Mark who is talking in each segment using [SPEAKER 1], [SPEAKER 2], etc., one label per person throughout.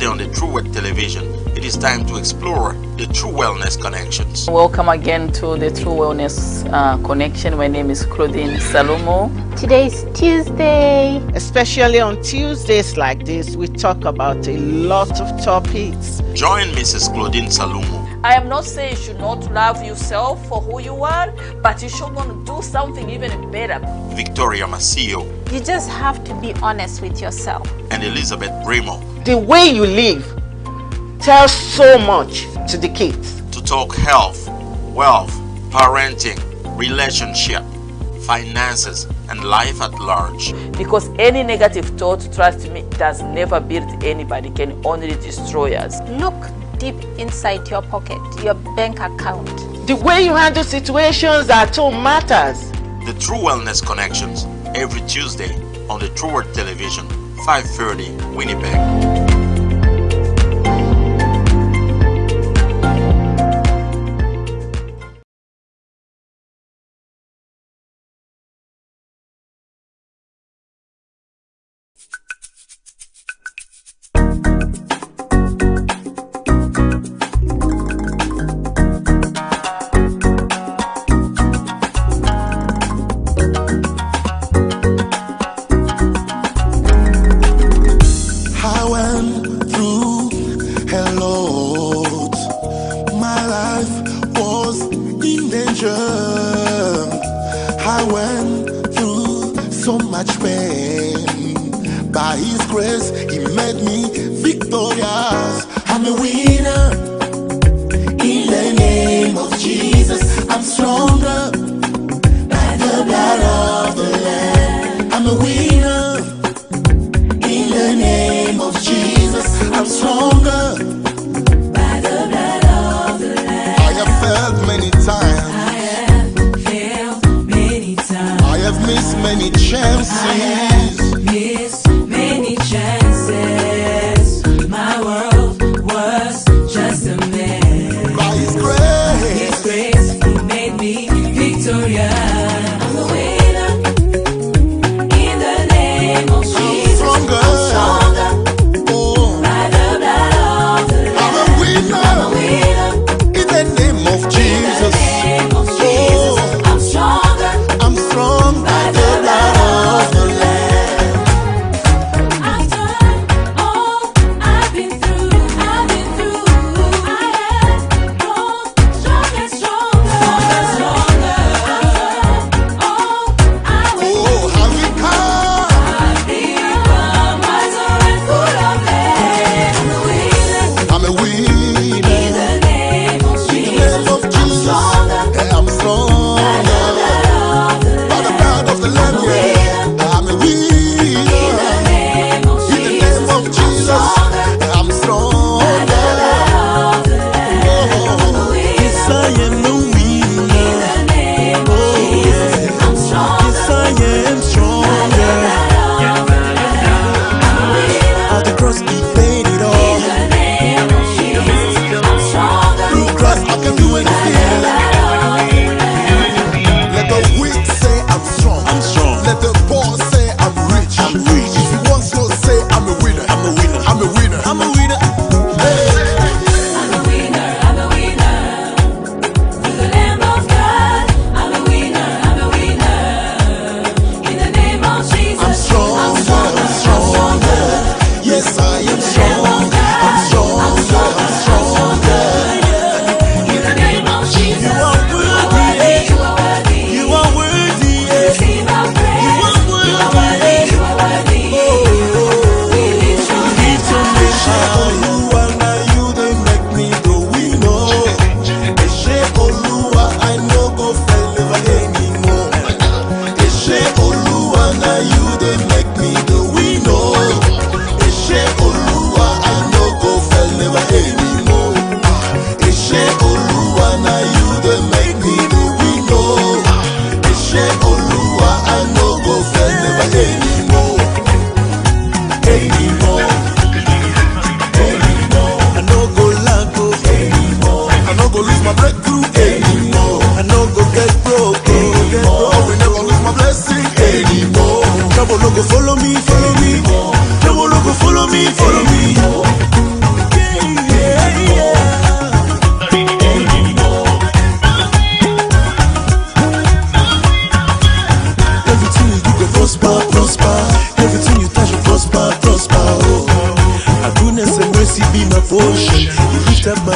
[SPEAKER 1] Tuesday on the True Word Television, it is time to explore the True Wellness Connections.
[SPEAKER 2] Welcome again to the True Wellness Connection. My name is Claudine Salumu.
[SPEAKER 3] Today is Tuesday.
[SPEAKER 4] Especially on Tuesdays like this, we talk about a lot of topics.
[SPEAKER 1] Join Mrs. Claudine Salumu.
[SPEAKER 2] I am not saying you should not love yourself for who you are, but you should want to do something even better.
[SPEAKER 1] Victoria Masio.
[SPEAKER 3] You just have to be honest with yourself.
[SPEAKER 1] And Elizabeth Brimo.
[SPEAKER 4] The way you live tells so much to the kids.
[SPEAKER 1] To talk health, wealth, parenting, relationship, finances, and life at large.
[SPEAKER 2] Because any negative thought, trust me, does never build anybody, can only destroy us.
[SPEAKER 3] Look deep inside your pocket, your bank account.
[SPEAKER 4] The way you handle situations at home matters.
[SPEAKER 1] The True Wellness Connections, every Tuesday on the True Word Television, 5:30, Winnipeg.
[SPEAKER 5] I went through so much pain. By His grace, He made me victorious. I'm a winner. In the name of Jesus, I'm stronger. By the blood of the Lamb, I'm a winner. In the name of Jesus, I'm stronger. By the blood of the Lamb. I have failed many times. I have missed many chances.
[SPEAKER 6] My world was just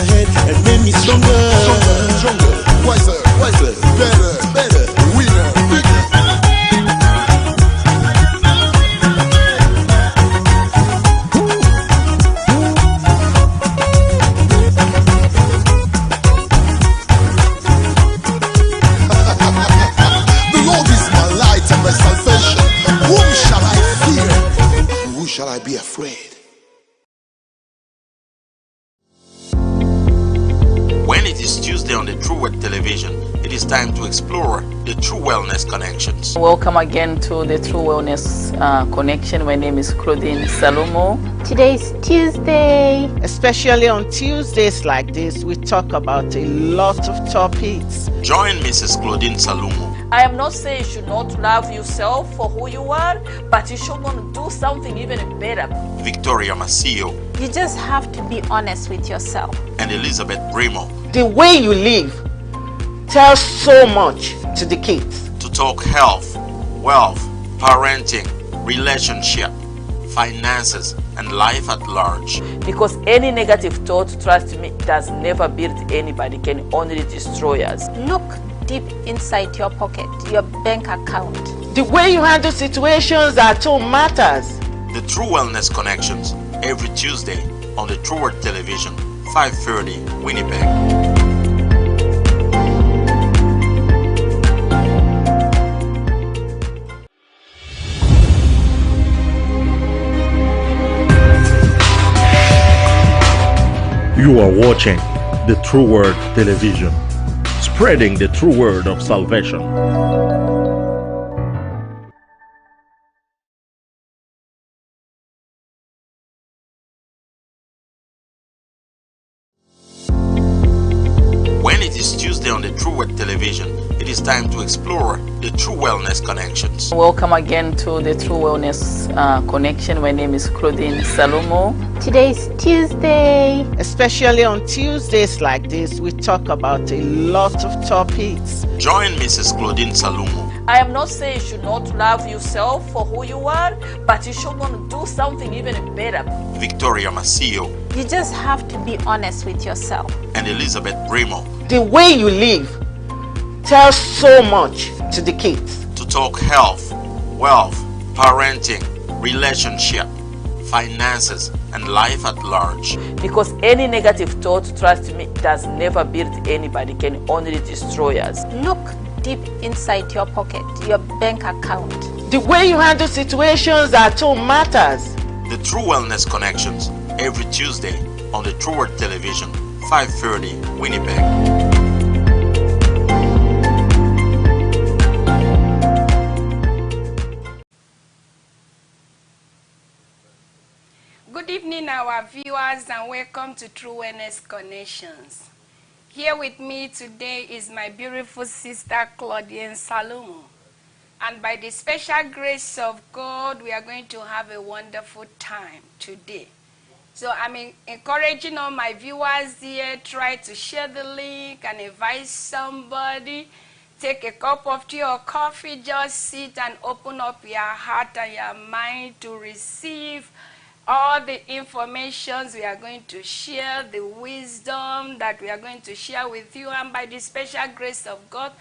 [SPEAKER 5] my head and made me stronger. Stronger, wiser, better, winner, bigger. The Lord is my light and my salvation. Whom shall I fear? And who shall I be afraid?
[SPEAKER 1] When it is Tuesday on the True Word Television, it is time to explore the True Wellness Connections.
[SPEAKER 2] Welcome again to the True Wellness Connection. My name is Claudine Salumu.
[SPEAKER 3] Today's Tuesday.
[SPEAKER 4] Especially on Tuesdays like this, we talk about a lot of topics.
[SPEAKER 1] Join Mrs. Claudine Salumu.
[SPEAKER 2] I am not saying you should not love yourself for who you are, but you should want to do something even better.
[SPEAKER 1] Victoria Masio
[SPEAKER 3] You just have to be honest with yourself.
[SPEAKER 1] and Elizabeth Brimo
[SPEAKER 4] The way you live tells so much to the kids.
[SPEAKER 1] to talk health, wealth, parenting, relationship, finances, and life at large.
[SPEAKER 2] Because any negative thought, trust me, does never build anybody, can only destroy us.
[SPEAKER 3] Look deep inside your pocket, your bank account.
[SPEAKER 4] The way you handle situations at home matters.
[SPEAKER 1] The True Wellness Connections every Tuesday on the True Word Television, 5:30 Winnipeg.
[SPEAKER 6] You are watching the True Word Television, spreading the true word of salvation.
[SPEAKER 1] When it is Tuesday on the True Word Television, it is time to explore the True Wellness Connections.
[SPEAKER 2] Welcome again to the True Wellness Connection. My name is Claudine Salumu.
[SPEAKER 3] Today's Tuesday.
[SPEAKER 4] Especially on Tuesdays like this, we talk about a lot of topics.
[SPEAKER 1] Join Mrs. Claudine Salumu.
[SPEAKER 2] I am not saying you should not love yourself for who you are, but you should want to do something even better.
[SPEAKER 1] Victoria Masio
[SPEAKER 3] You just have to be honest with yourself.
[SPEAKER 1] and Elizabeth Brimo
[SPEAKER 4] The way you live tells so much to the kids.
[SPEAKER 1] to talk health, wealth, parenting, relationship, finances, and life at large.
[SPEAKER 2] Because any negative thought, trust me, does never build anybody, can only destroy us.
[SPEAKER 3] Look deep inside your pocket, your bank account.
[SPEAKER 4] The way you handle situations at home matters.
[SPEAKER 1] The True Wellness Connections every Tuesday on the True Word Television, 5:30 Winnipeg.
[SPEAKER 7] Good evening, our viewers, and welcome to True Wellness Connections. Here with me today is my beautiful sister, Claudine Salumu. And by the special grace of God, we are going to have a wonderful time today. So I'm encouraging all my viewers here, try to share the link and invite somebody. Take a cup of tea or coffee, just sit and open up your heart and your mind to receive all the informations we are going to share, the wisdom that we are going to share with you. And by the special grace of God,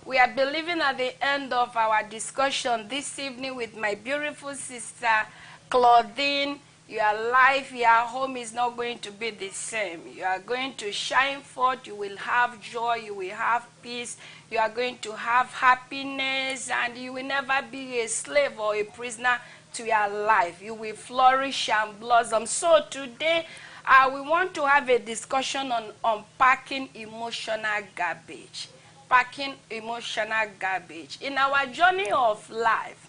[SPEAKER 7] we are believing at the end of our discussion this evening with my beautiful sister, Claudine, your life, your home is not going to be the same. You are going to shine forth. You will have joy. You will have peace. You are going to have happiness, and you will never be a slave or a prisoner to your life. You will flourish and blossom. So today, we want to have a discussion on unpacking emotional garbage. Packing emotional garbage. In our journey of life,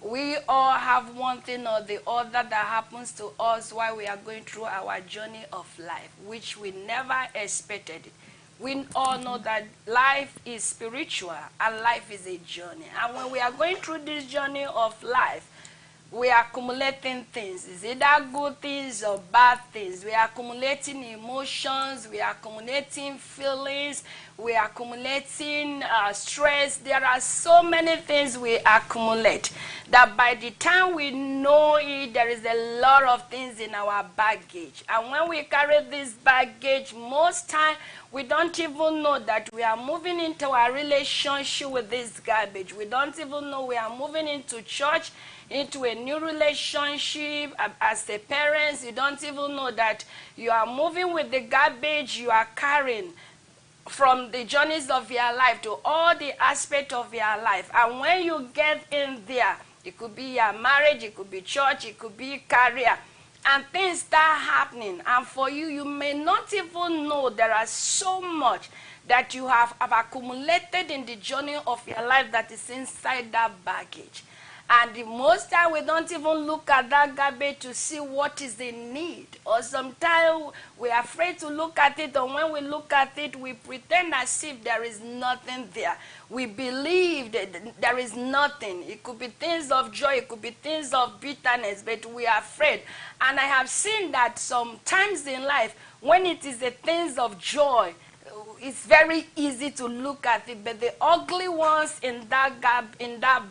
[SPEAKER 7] we all have one thing or the other that happens to us while we are going through our journey of life, which we never expected. We all know that life is spiritual and life is a journey. And when we are going through this journey of life, we are accumulating things. Is either good things or bad things. We are accumulating emotions, we are accumulating feelings, we are accumulating stress. There are so many things we accumulate that by the time we know it, there is a lot of things in our baggage. And when we carry this baggage, most time we don't even know that we are moving into a relationship with this garbage. We don't even know we are moving into church, into a new relationship as a parents. You don't even know that you are moving with the garbage you are carrying from the journeys of your life to all the aspects of your life. And when you get in there, it could be your marriage, it could be church, it could be career, and things start happening. And for you, you may not even know there are so much that you have accumulated in the journey of your life that is inside that baggage. And the most time we don't even look at that garbage to see what is in need. Or sometimes we are afraid to look at it, and when we look at it, we pretend as if there is nothing there. We believe that there is nothing. It could be things of joy, it could be things of bitterness, but we are afraid. And I have seen that sometimes in life, when it is the things of joy, it's very easy to look at it, but the ugly ones in that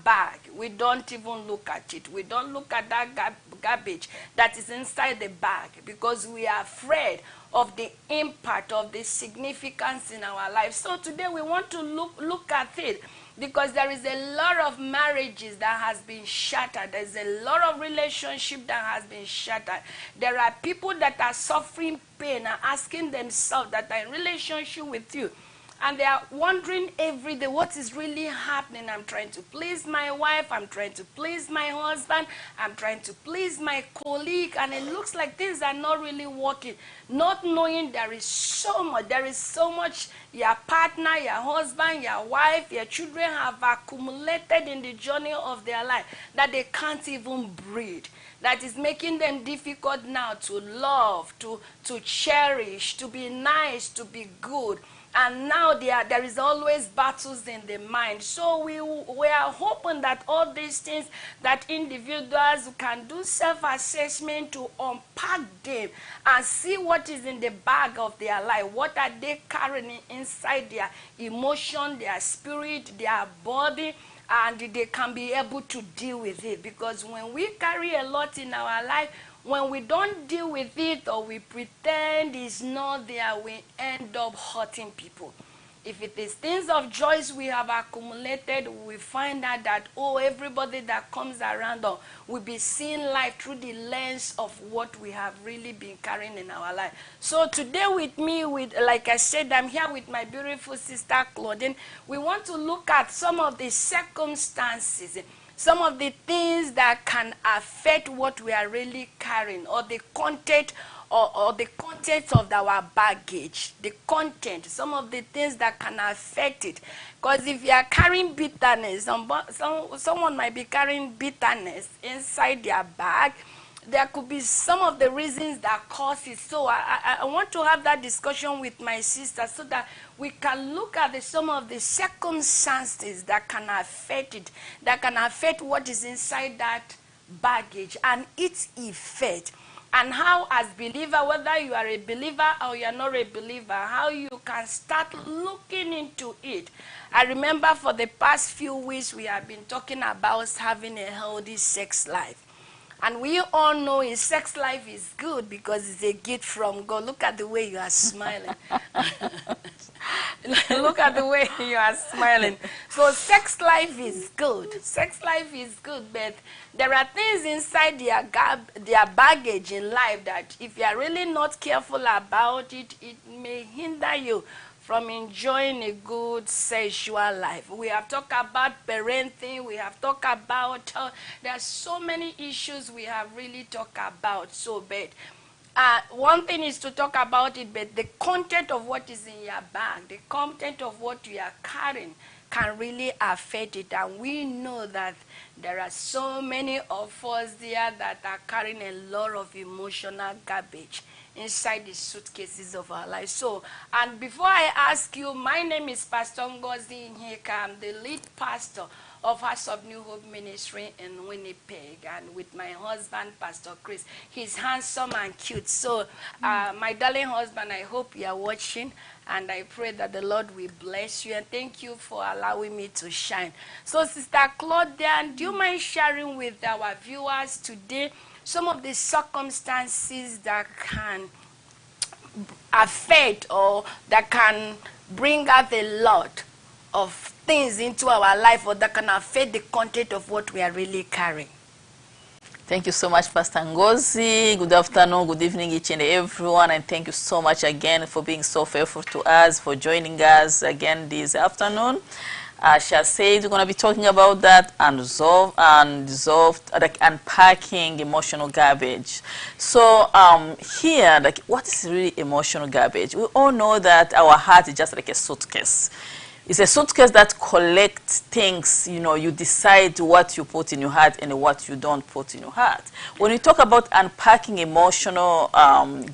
[SPEAKER 7] bag, we don't even look at it. We don't look at that garbage that is inside the bag because we are afraid of the impact, of the significance in our life. So today we want to look at it because there is a lot of marriages that has been shattered. There's a lot of relationship that has been shattered. There are people that are suffering pain and asking themselves that are in relationship with you, and they are wondering every day what is really happening. I'm trying to please my wife, I'm trying to please my husband, I'm trying to please my colleague, and it looks like things are not really working. Not knowing there is so much your partner, your husband, your wife, your children have accumulated in the journey of their life that they can't even breathe. That is making them difficult now to love, to cherish, to be nice, to be good. And now there is always battles in the mind. So we are hoping that all these things that individuals can do self-assessment to unpack them and see what is in the bag of their life. What are they carrying inside their emotion, their spirit, their body, and they can be able to deal with it. Because when we carry a lot in our life, when we don't deal with it or we pretend it's not there, we end up hurting people. If it is things of joys we have accumulated, we find out that, everybody that comes around us will be seeing life through the lens of what we have really been carrying in our life. So today with me, like I said, I'm here with my beautiful sister Claudine. We want to look at some of the circumstances, some of the things that can affect what we are really carrying, or the content or the content of our baggage, the content, some of the things that can affect it. Because if you are carrying bitterness, someone might be carrying bitterness inside their bag. There could be some of the reasons that cause it. So I want to have that discussion with my sister so that we can look at some of the circumstances that can affect it, that can affect what is inside that baggage and its effect. And how, as believer, whether you are a believer or you are not a believer, how you can start looking into it. I remember for the past few weeks we have been talking about having a healthy sex life. And we all know a sex life is good because it's a gift from God. Look at the way you are smiling. Look at the way you are smiling. So sex life is good. Sex life is good, but there are things inside their baggage in life that if you are really not careful about it, it may hinder you from enjoying a good sexual life. We have talked about parenting. We have talked about, there are so many issues we have really talked about. So, but one thing is to talk about it, but the content of what is in your bag, the content of what you are carrying can really affect it. And we know that there are so many of us there that are carrying a lot of emotional garbage inside the suitcases of our lives. So, and before I ask you, my name is Pastor Ngozi. I'm the lead pastor of House of New Hope Ministry in Winnipeg, and with my husband, Pastor Chris. He's handsome and cute. So, my darling husband, I hope you are watching, and I pray that the Lord will bless you, and thank you for allowing me to shine. So, Sister Claudine, do you mind sharing with our viewers today some of the circumstances that can affect or that can bring out a lot of things into our life, or that can affect the content of what we are really carrying?
[SPEAKER 2] Thank you so much, Pastor Ngozi. Good afternoon, good evening, each and everyone, and thank you so much again for being so faithful to us, for joining us again this afternoon. As I said, we're going to be talking about that unpacking emotional garbage. So here, like, what is really emotional garbage? We all know that our heart is just like a suitcase. It's a suitcase that collects things. You know, you decide what you put in your heart and what you don't put in your heart. When you talk about unpacking emotional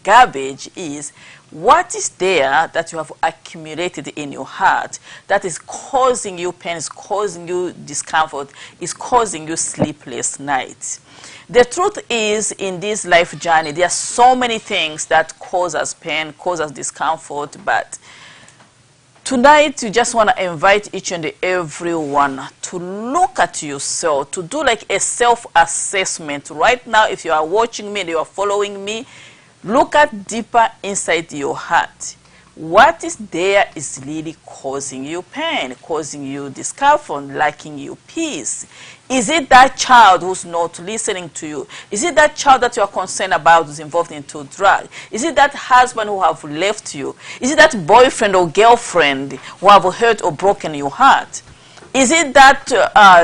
[SPEAKER 2] garbage, is what is there that you have accumulated in your heart that is causing you pain, is causing you discomfort, is causing you sleepless nights. The truth is, in this life journey, there are so many things that cause us pain, cause us discomfort, but tonight, you just want to invite each and everyone to look at yourself, to do like a self-assessment. Right now, if you are watching me and you are following me, look at deeper inside your heart. What is there is really causing you pain, causing you discomfort, lacking you peace? Is it that child who's not listening to you? Is it that child that you are concerned about who's involved into drug? Is it that husband who have left you? Is it that boyfriend or girlfriend who have hurt or broken your heart? Is it that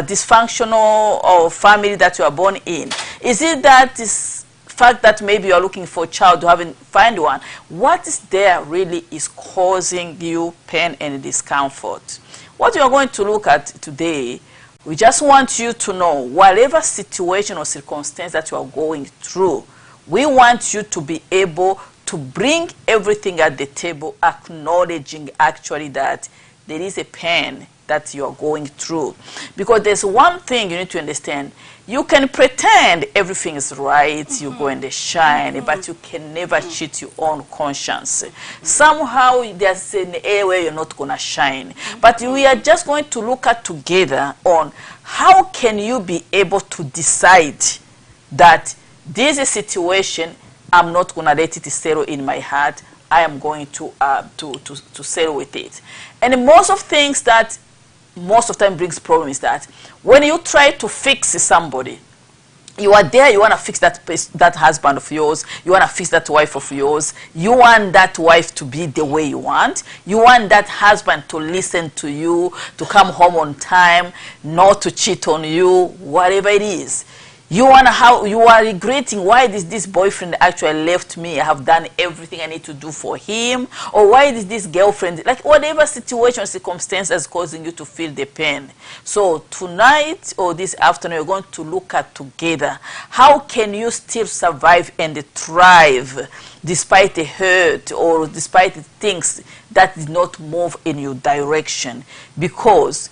[SPEAKER 2] dysfunctional or family that you are born in? Is it that this fact that maybe you are looking for a child, you haven't found one? What is there really is causing you pain and discomfort? What we are going to look at today, we just want you to know, whatever situation or circumstance that you are going through, we want you to be able to bring everything at the table, acknowledging actually that there is a pain that you are going through. Because there's one thing you need to understand. You can pretend everything is right, you go and shine, but you can never cheat your own conscience. Somehow there's an area where you're not going to shine. But we are just going to look at together on how can you be able to decide that this is a situation, I'm not going to let it settle in my heart, I am going to settle with it. And most of things that most of the time brings problem is that when you try to fix somebody, you are there, you want to fix that husband of yours, you want to fix that wife of yours, you want that wife to be the way you want that husband to listen to you, to come home on time, not to cheat on you, whatever it is. You are regretting, why did this boyfriend actually left me? I have done everything I need to do for him. Or why did this girlfriend, like whatever situation, circumstance is causing you to feel the pain. So tonight or this afternoon, we're going to look at together, how can you still survive and thrive despite the hurt or despite the things that did not move in your direction? Because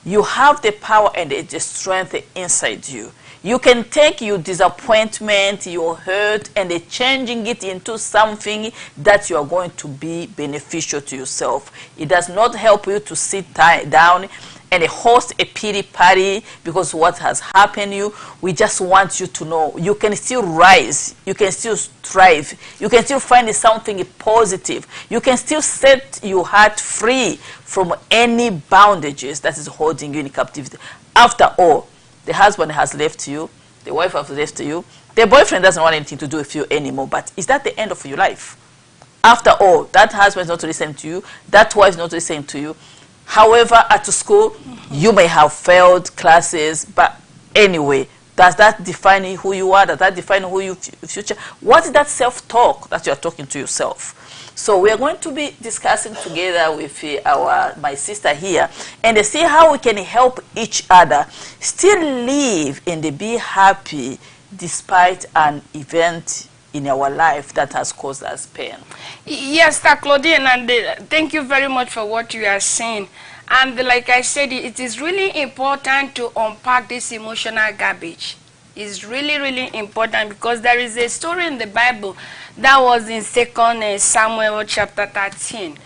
[SPEAKER 2] you have the power and the strength inside you. You can take your disappointment, your hurt, and changing it into something that you are going to be beneficial to yourself. It does not help you to sit down and host a pity party because what has happened to you. We just want you to know you can still rise, you can still strive, you can still find something positive, you can still set your heart free from any bondages that is holding you in captivity. After all, the husband has left you, the wife has left you, the boyfriend doesn't want anything to do with you anymore, but is that the end of your life? After all, that husband is not listening to you, that wife is not listening to you. However, at school, you may have failed classes, but anyway, does that define who you are? Does that define who you future? What is that self-talk that you are talking to yourself? So we are going to be discussing together with my sister here and see how we can help each other still live and be happy despite an event in our life that has caused us pain.
[SPEAKER 7] Yes, Claudine, and thank you very much for what you are saying. And like I said, it is really important to unpack this emotional garbage. It's really, really important, because there is a story in the Bible that was in 2 Samuel chapter 13,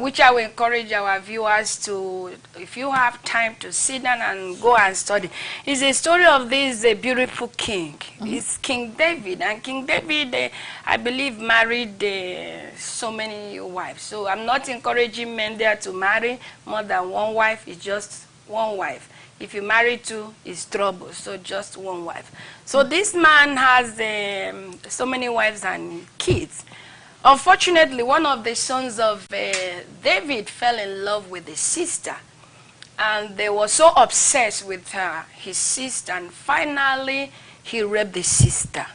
[SPEAKER 7] which I will encourage our viewers to, if you have time, to sit down and go and study. It's a story of this beautiful king. It's King David. And King David, I believe, married so many wives. So I'm not encouraging men there to marry more than one wife. It's just one wife. If you marry two, it's trouble. So just one wife. So this man has so many wives and kids. Unfortunately, one of the sons of David fell in love with his sister. And they were so obsessed with his sister. And finally, he raped the sister.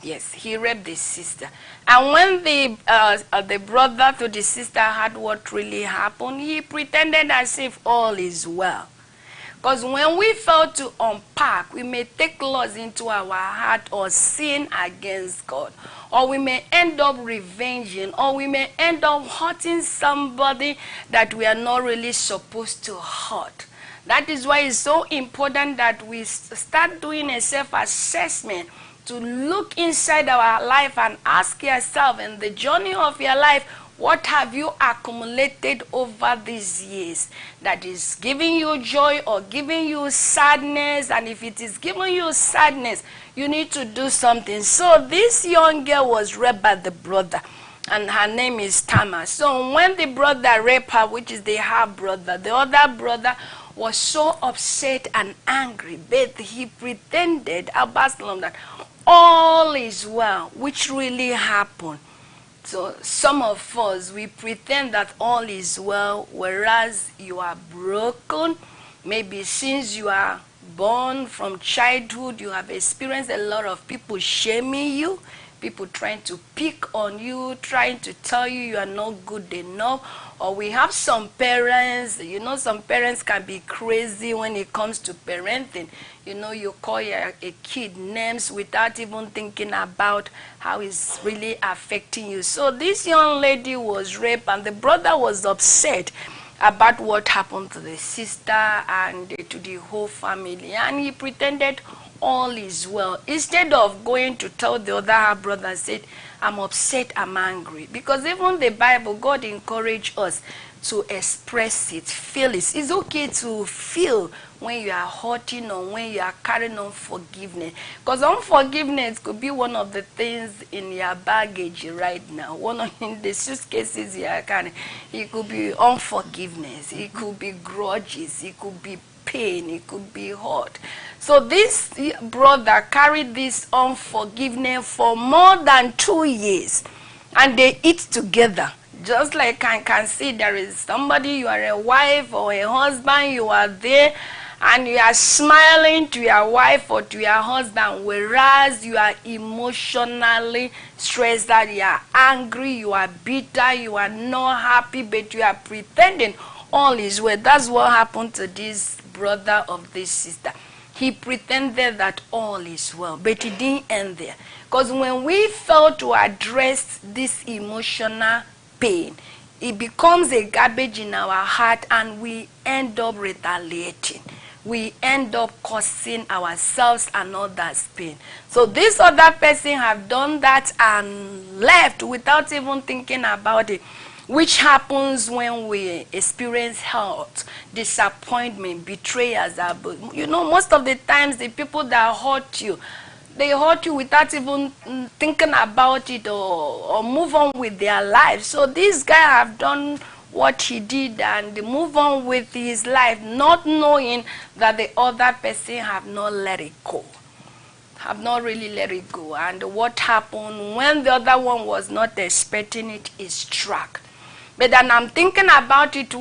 [SPEAKER 7] Yes, he raped the sister. And when the brother to the sister heard what really happened, he pretended as if all is well. Because when we fail to unpack, we may take laws into our heart or sin against God. Or we may end up revenging, or we may end up hurting somebody that we are not really supposed to hurt. That is why it's so important that we start doing a self-assessment, to look inside our life and ask yourself, in the journey of your life, what have you accumulated over these years that is giving you joy or giving you sadness? And if it is giving you sadness, you need to do something. So this young girl was raped by the brother, and her name is Tamar. So when the brother raped her, which is the half brother, the other brother was so upset and angry, but he pretended, Absalom, that all is well, which really happened. So some of us, we pretend that all is well, whereas you are broken. Maybe since you are born, from childhood, you have experienced a lot of people shaming you, people trying to pick on you, trying to tell you you are not good enough. Or we have some parents, you know, some parents can be crazy when it comes to parenting. You know, you call a kid names without even thinking about how it's really affecting you. So this young lady was raped, and the brother was upset about what happened to the sister and to the whole family. And he pretended all is well. Instead of going to tell the other half brother, said, I'm upset, I'm angry. Because even the Bible, God encouraged us to express it, feel it. It's okay to feel when you are hurting or when you are carrying unforgiveness. Because unforgiveness could be one of the things in your baggage right now. One of the suitcases you are carrying. It could be unforgiveness. It could be grudges. It could be pain. It could be hurt. So this brother carried this unforgiveness for more than 2 years. And they eat together. Just like I can see, there is somebody, you are a wife or a husband, you are there and you are smiling to your wife or to your husband, whereas you are emotionally stressed out, you are angry, you are bitter, you are not happy, but you are pretending all is well. That's what happened to this brother of this sister. He pretended that all is well, but it didn't end there. Because when we fail to address this emotional pain, it becomes a garbage in our heart, and we end up retaliating. We end up causing ourselves and others pain. So this other person have done that and left without even thinking about it, which happens when we experience hurt, disappointment, betrayals. You know, most of the times the people that hurt you, they hurt you without even thinking about it or move on with their lives. So this guy have done what he did and move on with his life, not knowing that the other person have not let it go. Have not really let it go. And what happened when the other one was not expecting it is struck. But then I'm thinking about it,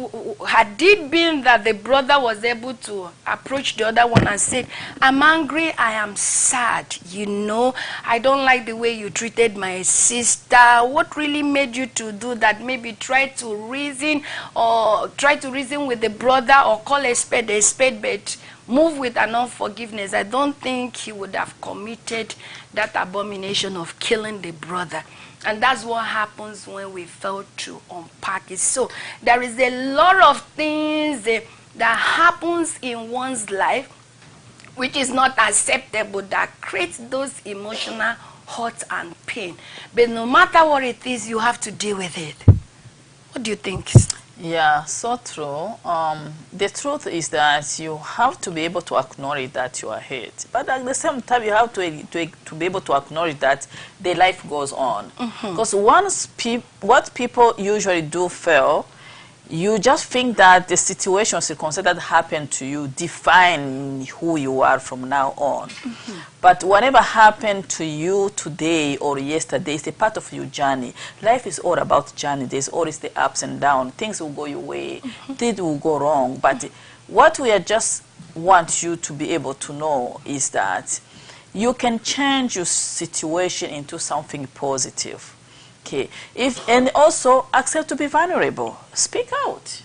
[SPEAKER 7] had it been that the brother was able to approach the other one and said, I'm angry, I am sad, you know, I don't like the way you treated my sister. What really made you to do that? Maybe try to reason with the brother or call a spade, but move with an unforgiveness. I don't think he would have committed that abomination of killing the brother. And that's what happens when we fail to unpack it. So there is a lot of things that happens in one's life which is not acceptable, that creates those emotional hurt and pain. But no matter what it is, you have to deal with it. What do you think?
[SPEAKER 2] Yeah, so true. The truth is that you have to be able to acknowledge that you are hurt. But at the same time, you have to be able to acknowledge that the life goes on. Because what people usually do fail, you just think that the situation, circumstances that happen to you define who you are from now on. But whatever happened to you today or yesterday is a part of your journey. Life is all about journey. There's always the ups and downs. Things will go your way. Things will go wrong. But what we just want you to be able to know is that you can change your situation into something positive. Okay. And also accept to be vulnerable. Speak out.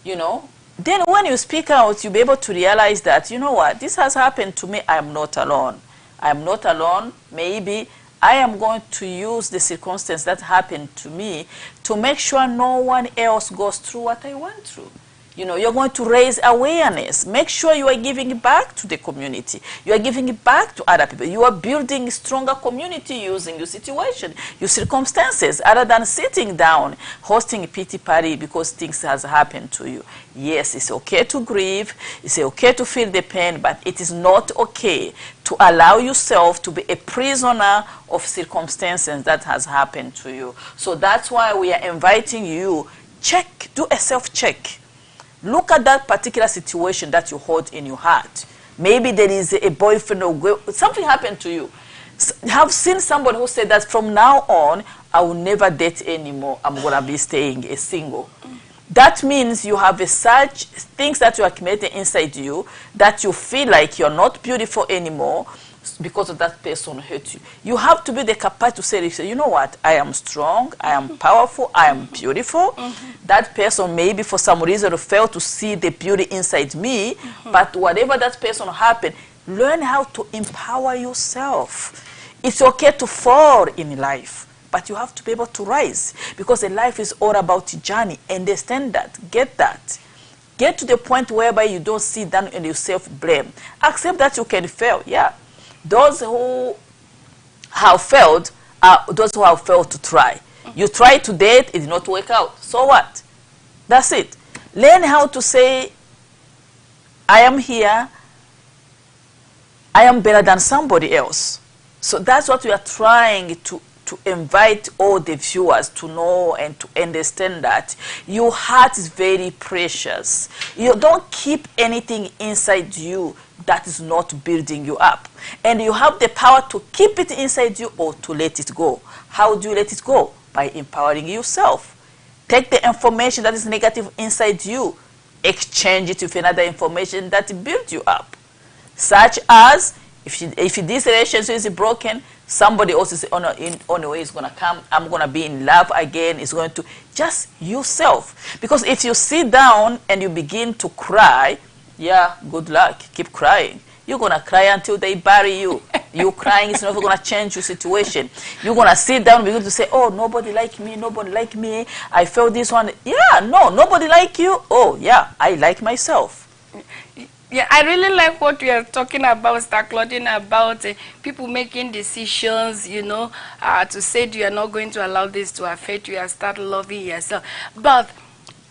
[SPEAKER 2] You know. Then when you speak out, you'll be able to realize that, you know what, this has happened to me. I am not alone. I am not alone. Maybe I am going to use the circumstance that happened to me to make sure no one else goes through what I went through. You know, you're going to raise awareness. Make sure you are giving back to the community. You are giving back to other people. You are building a stronger community using your situation, your circumstances, other than sitting down, hosting a pity party because things has happened to you. Yes, it's okay to grieve. It's okay to feel the pain, but it is not okay to allow yourself to be a prisoner of circumstances that has happened to you. So that's why we are inviting you, do a self-check. Look at that particular situation that you hold in your heart. Maybe there is a boyfriend or girl, something happened to you. Have seen somebody who said that from now on, I will never date anymore. I'm going to be staying a single. That means you have such things that you accumulated inside you that you feel like you're not beautiful anymore because of that person hurt you. You have to be the capacity to say, you know what, I am strong, I am powerful, I am beautiful. That person maybe for some reason failed to see the beauty inside me, but whatever that person happened, learn how to empower yourself. It's okay to fall in life, but you have to be able to rise because life is all about the journey. Understand that, get that. Get to the point whereby you don't sit down and you self-blame. Accept that you can fail, yeah. Those who have failed are those who have failed to try. You try to date, it did not work out. So what? That's it. Learn how to say, I am here, I am better than somebody else. So that's what we are trying to invite all the viewers to know and to understand, that your heart is very precious. You don't keep anything inside you that is not building you up. And you have the power to keep it inside you or to let it go. How do you let it go? By empowering yourself. Take the information that is negative inside you, exchange it with another information that builds you up. Such as, if this relationship is broken, somebody else is on the way is going to come. I'm going to be in love again. It's going to just yourself. Because if you sit down and you begin to cry, yeah, good luck. Keep crying. You're going to cry until they bury you. You crying is never going to change your situation. You're going to sit down and begin to say, oh, nobody like me, nobody like me. I felt this one. Yeah, no, nobody like you. Oh, yeah, I like myself.
[SPEAKER 7] Yeah, I really like what you are talking about, Sister Claudine, about people making decisions, you know, to say you are not going to allow this to affect you and start loving yourself. But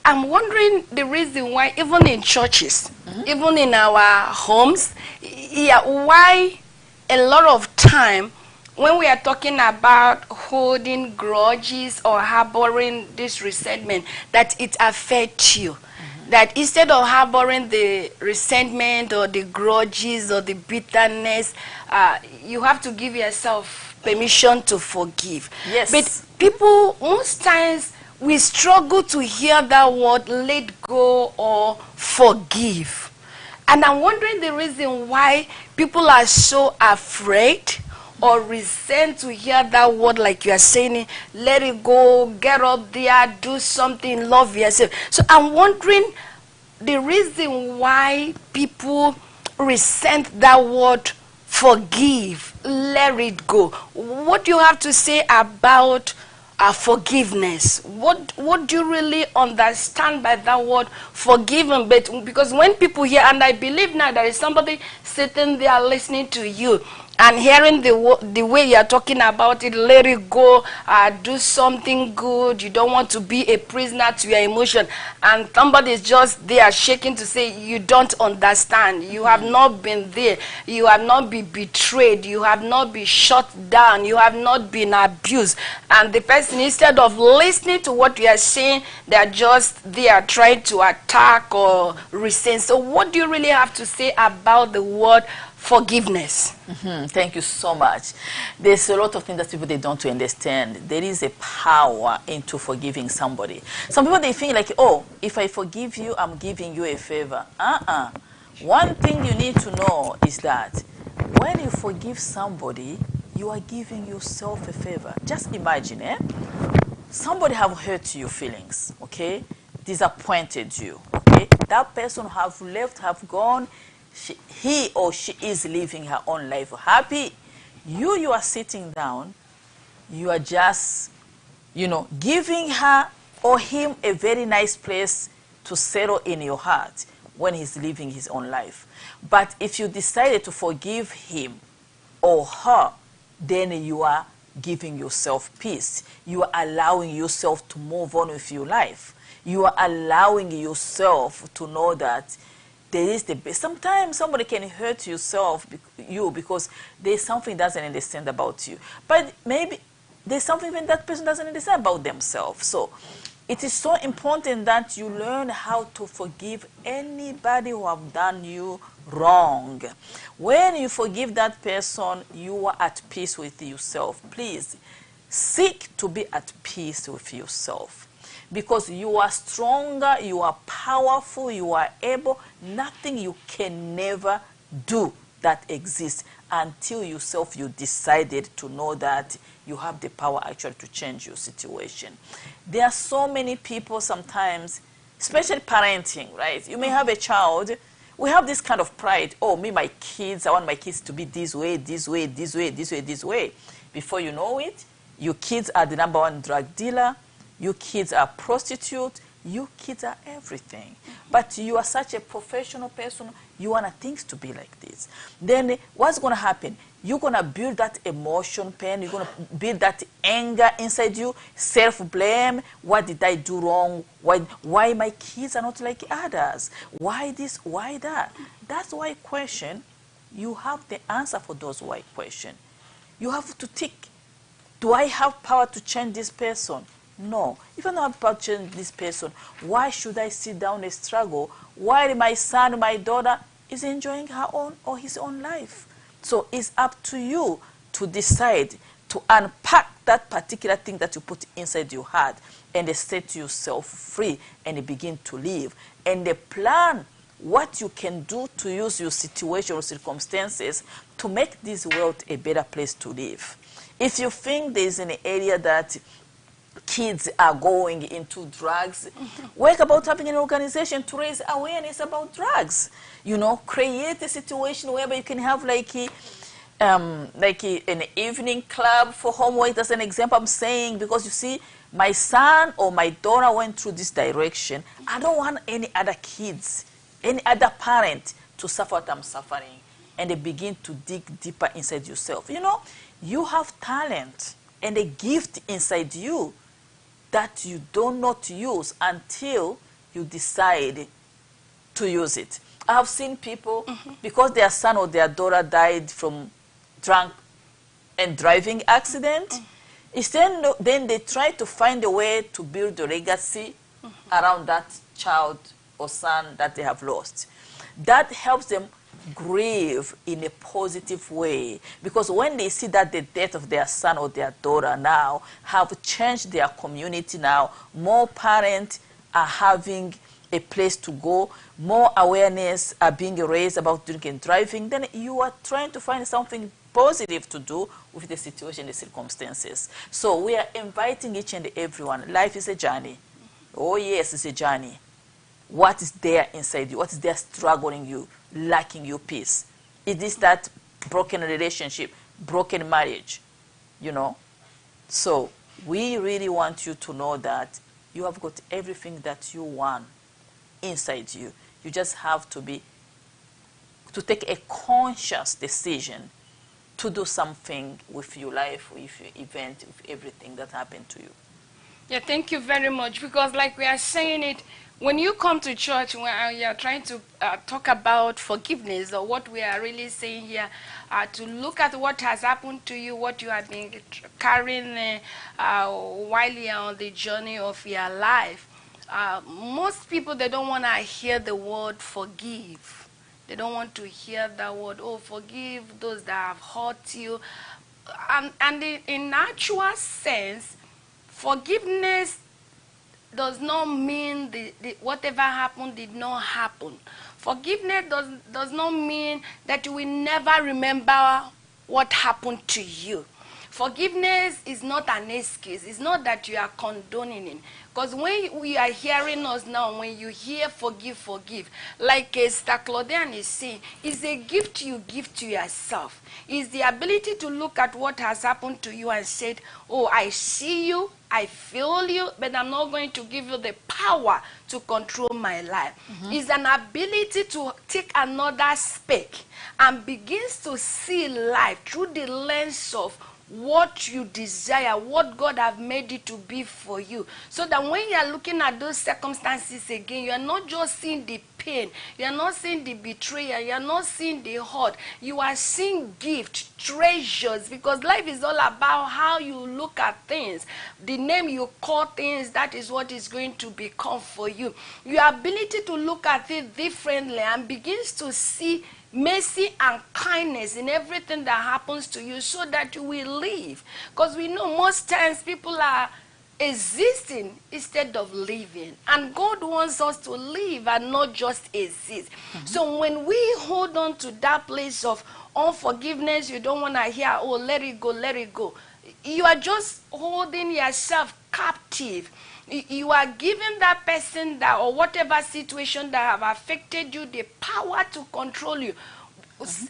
[SPEAKER 7] I'm wondering the reason why, even in churches, even in our homes, yeah, why a lot of time when we are talking about holding grudges or harboring this resentment, that it affects you. That instead of harboring the resentment or the grudges or the bitterness, you have to give yourself permission to forgive.
[SPEAKER 2] Yes.
[SPEAKER 7] But people, most times, we struggle to hear that word, let go or forgive. And I'm wondering the reason why people are so afraid or resent to hear that word, like you are saying, let it go, get up there, do something, love yourself. So I'm wondering the reason why people resent that word forgive, let it go. What do you have to say about forgiveness? What do you really understand by that word forgiven? But because when people hear, and I believe now there is somebody sitting there listening to you and hearing the way you are talking about it, let it go, do something good. You don't want to be a prisoner to your emotion. And somebody is just there shaking to say, you don't understand. You have not been there. You have not been betrayed. You have not been shut down. You have not been abused. And the person, instead of listening to what you are saying, they are just there trying to attack or resent. So what do you really have to say about the word forgiveness?
[SPEAKER 2] Thank you so much. There's a lot of things that people they don't understand. There is a power into forgiving somebody. Some people they think like, oh, if I forgive you, I'm giving you a favor. One thing you need to know is that when you forgive somebody, you are giving yourself a favor. Just imagine, somebody have hurt your feelings, okay? Disappointed you, okay? That person have left, have gone. He or she is living her own life happy. You are sitting down. You are just, giving her or him a very nice place to settle in your heart when he's living his own life. But if you decided to forgive him or her, then you are giving yourself peace. You are allowing yourself to move on with your life. You are allowing yourself to know that there is the best. Sometimes somebody can hurt you because there's something doesn't understand about you. But maybe there's something that person doesn't understand about themselves. So it is so important that you learn how to forgive anybody who have done you wrong. When you forgive that person, you are at peace with yourself. Please seek to be at peace with yourself. Because you are stronger, you are powerful, you are able. Nothing you can never do that exists until yourself you decided to know that you have the power actually to change your situation. There are so many people sometimes, especially parenting, right? You may have a child. We have this kind of pride. Oh, my kids, I want my kids to be this way, this way, this way, this way, this way. Before you know it, your kids are the #1 drug dealer. Your kids are prostitutes. Your kids are everything. But you are such a professional person. You want things to be like this. Then what's going to happen? You're going to build that emotion pain. You're going to build that anger inside you. Self-blame. What did I do wrong? Why my kids are not like others? Why this? Why that? That's why question. You have the answer for those why question. You have to think. Do I have power to change this person? No. If I don't have power to change this person, why should I sit down and struggle while my son, my daughter is enjoying her own or his own life? So it's up to you to decide to unpack that particular thing that you put inside your heart and set yourself free and begin to live. And plan what you can do to use your situation or circumstances to make this world a better place to live. If you think there's an area that kids are going into drugs, work about having an organization to raise awareness about drugs. Create a situation whereby you can have like an evening club for homework. As an example, I'm saying, because you see, my son or my daughter went through this direction. I don't want any other kids, any other parent to suffer what I'm suffering. And they begin to dig deeper inside yourself. You have talent and a gift inside you that you do not use until you decide to use it. I have seen people, because their son or their daughter died from drunk and driving accident, then they try to find a way to build a legacy around that child or son that they have lost. That helps them grieve in a positive way, because when they see that the death of their son or their daughter now have changed their community, now more parents are having a place to go, more awareness are being raised about drinking and driving, then you are trying to find something positive to do with the situation, the circumstances. So we are inviting each and everyone. Life is a journey. Oh yes, it's a journey. What is there inside you? What is there struggling you, lacking you peace? It is that broken relationship, broken marriage, you know. So we really want you to know that you have got everything that you want inside you. You just have to to take a conscious decision to do something with your life, with your event, with everything that happened to you.
[SPEAKER 7] Yeah, thank you very much. Because like we are saying it, when you come to church, when you are trying to talk about forgiveness, or what we are really saying here, to look at what has happened to you, what you have been carrying while you are on the journey of your life. Most people, they don't want to hear the word forgive. They don't want to hear that word, oh, forgive those that have hurt you. And in actual sense, forgiveness does not mean whatever happened did not happen. Forgiveness does not mean that you will never remember what happened to you. Forgiveness is not an excuse. It's not that you are condoning it. Because when we are hearing us now, when you hear forgive, forgive, like Sister Claudine is saying, it's a gift you give to yourself. It's the ability to look at what has happened to you and say, oh, I see you, I feel you, but I'm not going to give you the power to control my life. It's an ability to take another speck and begins to see life through the lens of what you desire, what God have made it to be for you. So that when you are looking at those circumstances again, you are not just seeing the pain, you are not seeing the betrayal, you are not seeing the hurt, you are seeing gifts, treasures, because life is all about how you look at things. The name you call things, that is what is going to become for you. Your ability to look at it differently and begins to see mercy and kindness in everything that happens to you, so that you will live. Because we know most times people are existing instead of living, and God wants us to live and not just exist. So when we hold on to that place of unforgiveness, you don't want to hear, oh, let it go, let it go. You are just holding yourself captive. You are giving that person that, or whatever situation that have affected you, the power to control you.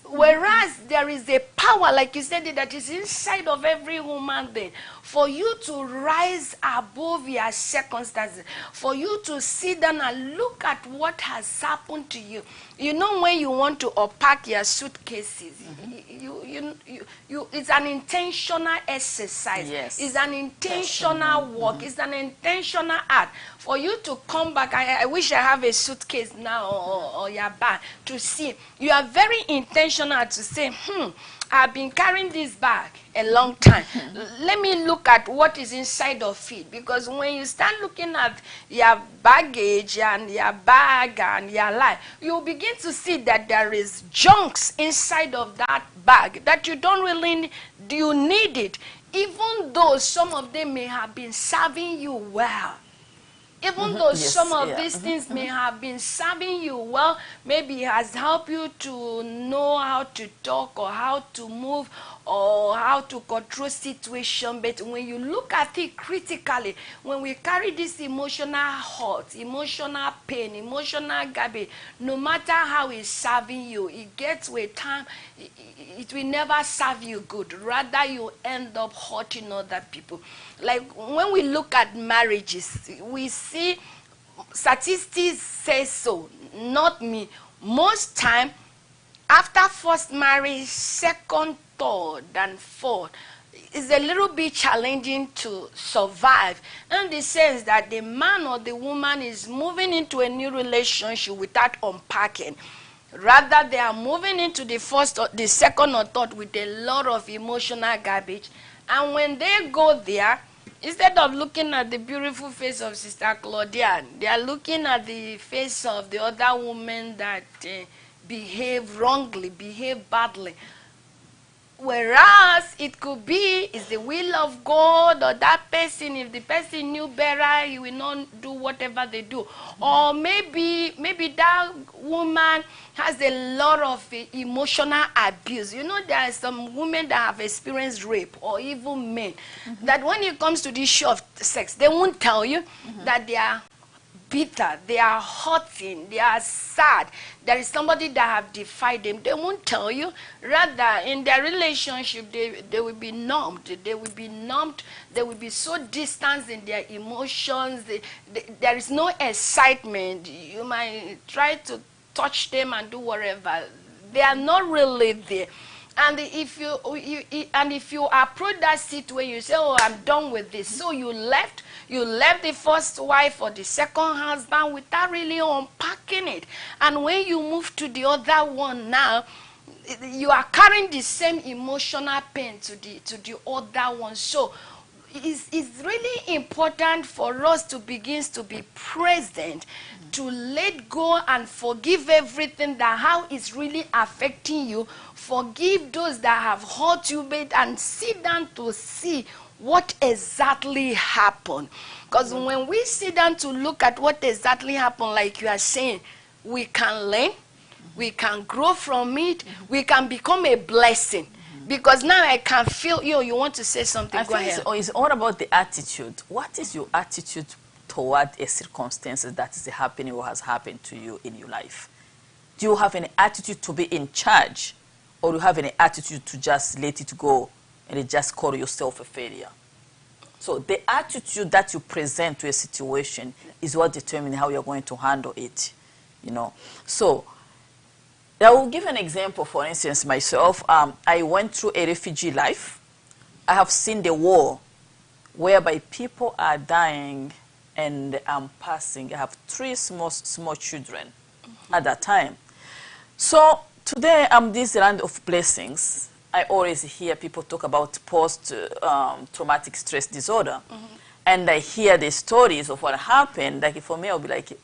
[SPEAKER 7] Whereas there is a power, like you said, that is inside of every human being, for you to rise above your circumstances, for you to sit down and look at what has happened to you. You know, when you want to unpack your suitcases, it's an intentional exercise.
[SPEAKER 2] Yes.
[SPEAKER 7] It's an intentional work. It's an intentional act. For you to come back, I wish I have a suitcase now, or your bag, to see. You are very intentional to say, I've been carrying this bag a long time. Let me look at what is inside of it. Because when you start looking at your baggage and your bag and your life, you begin to see that there is junks inside of that bag that you don't really you need it. Even though some of them may have been serving you well. Even though some of these things may have been serving you well, maybe it has helped you to know how to talk or how to move or how to control situation. But when you look at it critically, when we carry this emotional hurt, emotional pain, emotional garbage, no matter how it's serving you, it gets to a time, it will never serve you good. Rather, you end up hurting other people. Like when we look at marriages, we see statistics say so, not me. Most time, after first marriage, second, third, and fourth, it's a little bit challenging to survive, in the sense that the man or the woman is moving into a new relationship without unpacking. Rather, they are moving into the first or the second or third with a lot of emotional garbage. And when they go there, instead of looking at the beautiful face of Sister Claudine, they are looking at the face of the other woman that behave wrongly, behave badly. Whereas it could be it's the will of God, or that person, if the person knew better, he will not do whatever they do. Or maybe that woman has a lot of emotional abuse. You know, there are some women that have experienced rape, or even men, that when it comes to the issue of sex, they won't tell you that they are bitter, they are hurting, they are sad. There is somebody that have defied them. They won't tell you. Rather, in their relationship, they will be numbed. They will be numbed. They will be so distant in their emotions. There is no excitement. You might try to touch them and do whatever. They are not really there. And if you approach that situation, you say, oh, I'm done with this. So you left the first wife or the second husband without really unpacking it. And when you move to the other one now, you are carrying the same emotional pain to the other one. So it's really important for us to begin to be present, to let go and forgive everything that how it's really affecting you. Forgive those that have hurt you, and sit down to see what exactly happened. Because when we sit down to look at what exactly happened, like you are saying, we can learn, we can grow from it, we can become a blessing. Because now I can feel you want to say something. Go ahead.
[SPEAKER 2] It's all about the attitude. What is your attitude toward a circumstance that is happening or has happened to you in your life? Do you have an attitude to be in charge, or do you have an attitude to just let it go and just call yourself a failure? So the attitude that you present to a situation is what determines how you're going to handle it. So I will give an example. For instance, myself, I went through a refugee life. I have seen the war whereby people are dying and I'm passing. I have 3 small children at that time. So today I'm this land of blessings. I always hear people talk about post-traumatic stress disorder. And I hear the stories of what happened. Like for me, I'll be like,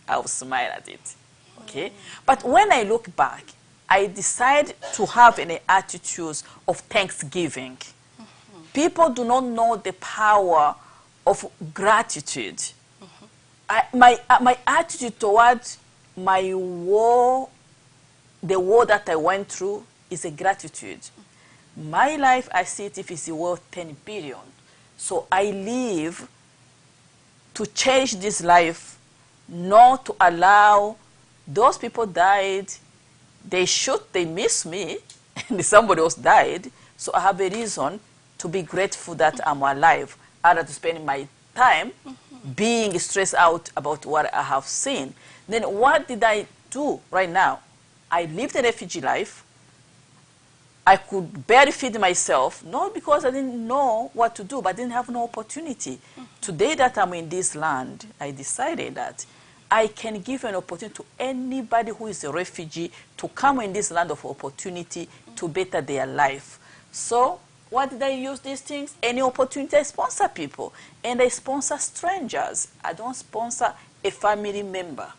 [SPEAKER 2] I'll smile at it. Okay? But when I look back, I decide to have an attitude of thanksgiving. People do not know the power of gratitude. My attitude towards my war, the war that I went through, is a gratitude. My life, I see it if it's worth 10 billion. So I live to cherish this life, not to allow those people died, they miss me, and somebody else died. So I have a reason to be grateful that I'm alive, rather to spend my time being stressed out about what I have seen. Then what did I do right now? I lived a refugee life. I could barely feed myself, not because I didn't know what to do, but I didn't have no opportunity. Today that I'm in this land, I decided that I can give an opportunity to anybody who is a refugee to come in this land of opportunity to better their life. So what did I use these things? Any opportunity, I sponsor people. And I sponsor strangers. I don't sponsor a family member.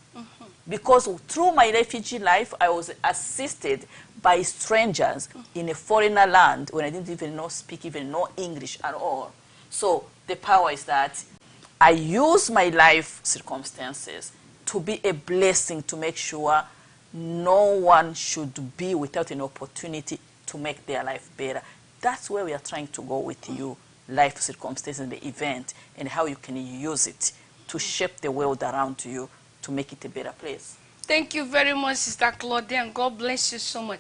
[SPEAKER 2] Because through my refugee life, I was assisted by strangers in a foreigner land when I didn't even speak English at all. So the power is that I use my life circumstances to be a blessing, to make sure no one should be without an opportunity to make their life better. That's where we are trying to go with you, life circumstances, the event, and how you can use it to shape the world around you to make it a better place.
[SPEAKER 7] Thank you very much, Sister Claudine. God bless you so much.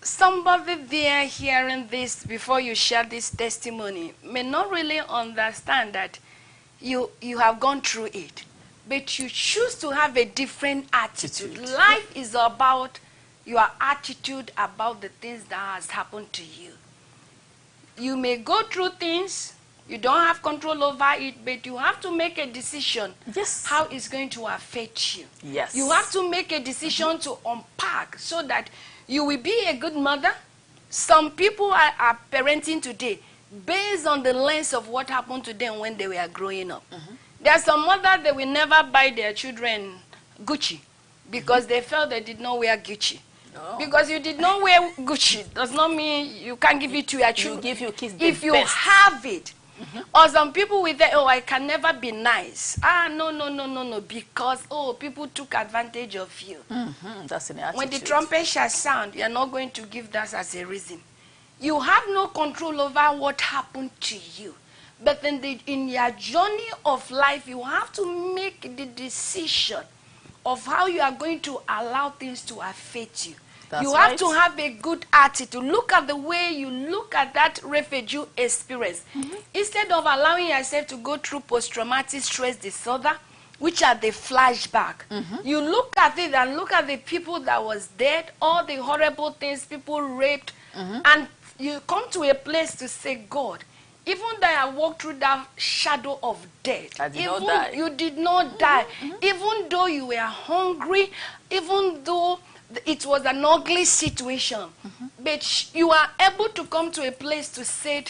[SPEAKER 7] Somebody there hearing this before you share this testimony may not really understand that you have gone through it. But you choose to have a different attitude. Life is about your attitude about the things that has happened to you. You may go through things, you don't have control over it, but you have to make a decision how it's going to affect you.
[SPEAKER 2] Yes.
[SPEAKER 7] You have to make a decision to unpack so that you will be a good mother. Some people are parenting today based on the lens of what happened to them when they were growing up. There's some mothers that will never buy their children Gucci because they felt they did not wear Gucci. No. Because you did not wear Gucci does not mean you can't give it to your children.
[SPEAKER 2] You give your kids
[SPEAKER 7] if you
[SPEAKER 2] best.
[SPEAKER 7] have it. Or some people with that, I can never be nice. No, because, people took advantage of you.
[SPEAKER 2] That's an attitude.
[SPEAKER 7] When the trumpet shall sound, you're not going to give that as a reason. You have no control over what happened to you. But in your journey of life, you have to make the decision of how you are going to allow things to affect you.
[SPEAKER 2] That's
[SPEAKER 7] you have
[SPEAKER 2] right.
[SPEAKER 7] to have a good attitude. Look at the way you look at that refugee experience. Instead of allowing yourself to go through post-traumatic stress disorder, which are the flashback, you look at it and look at the people that was dead, all the horrible things, people raped, and you come to a place to say, God, even though I walked through that shadow of death,
[SPEAKER 2] I did
[SPEAKER 7] even
[SPEAKER 2] not die.
[SPEAKER 7] you did not die, even though you were hungry, even though it was an ugly situation, but you are able to come to a place to say,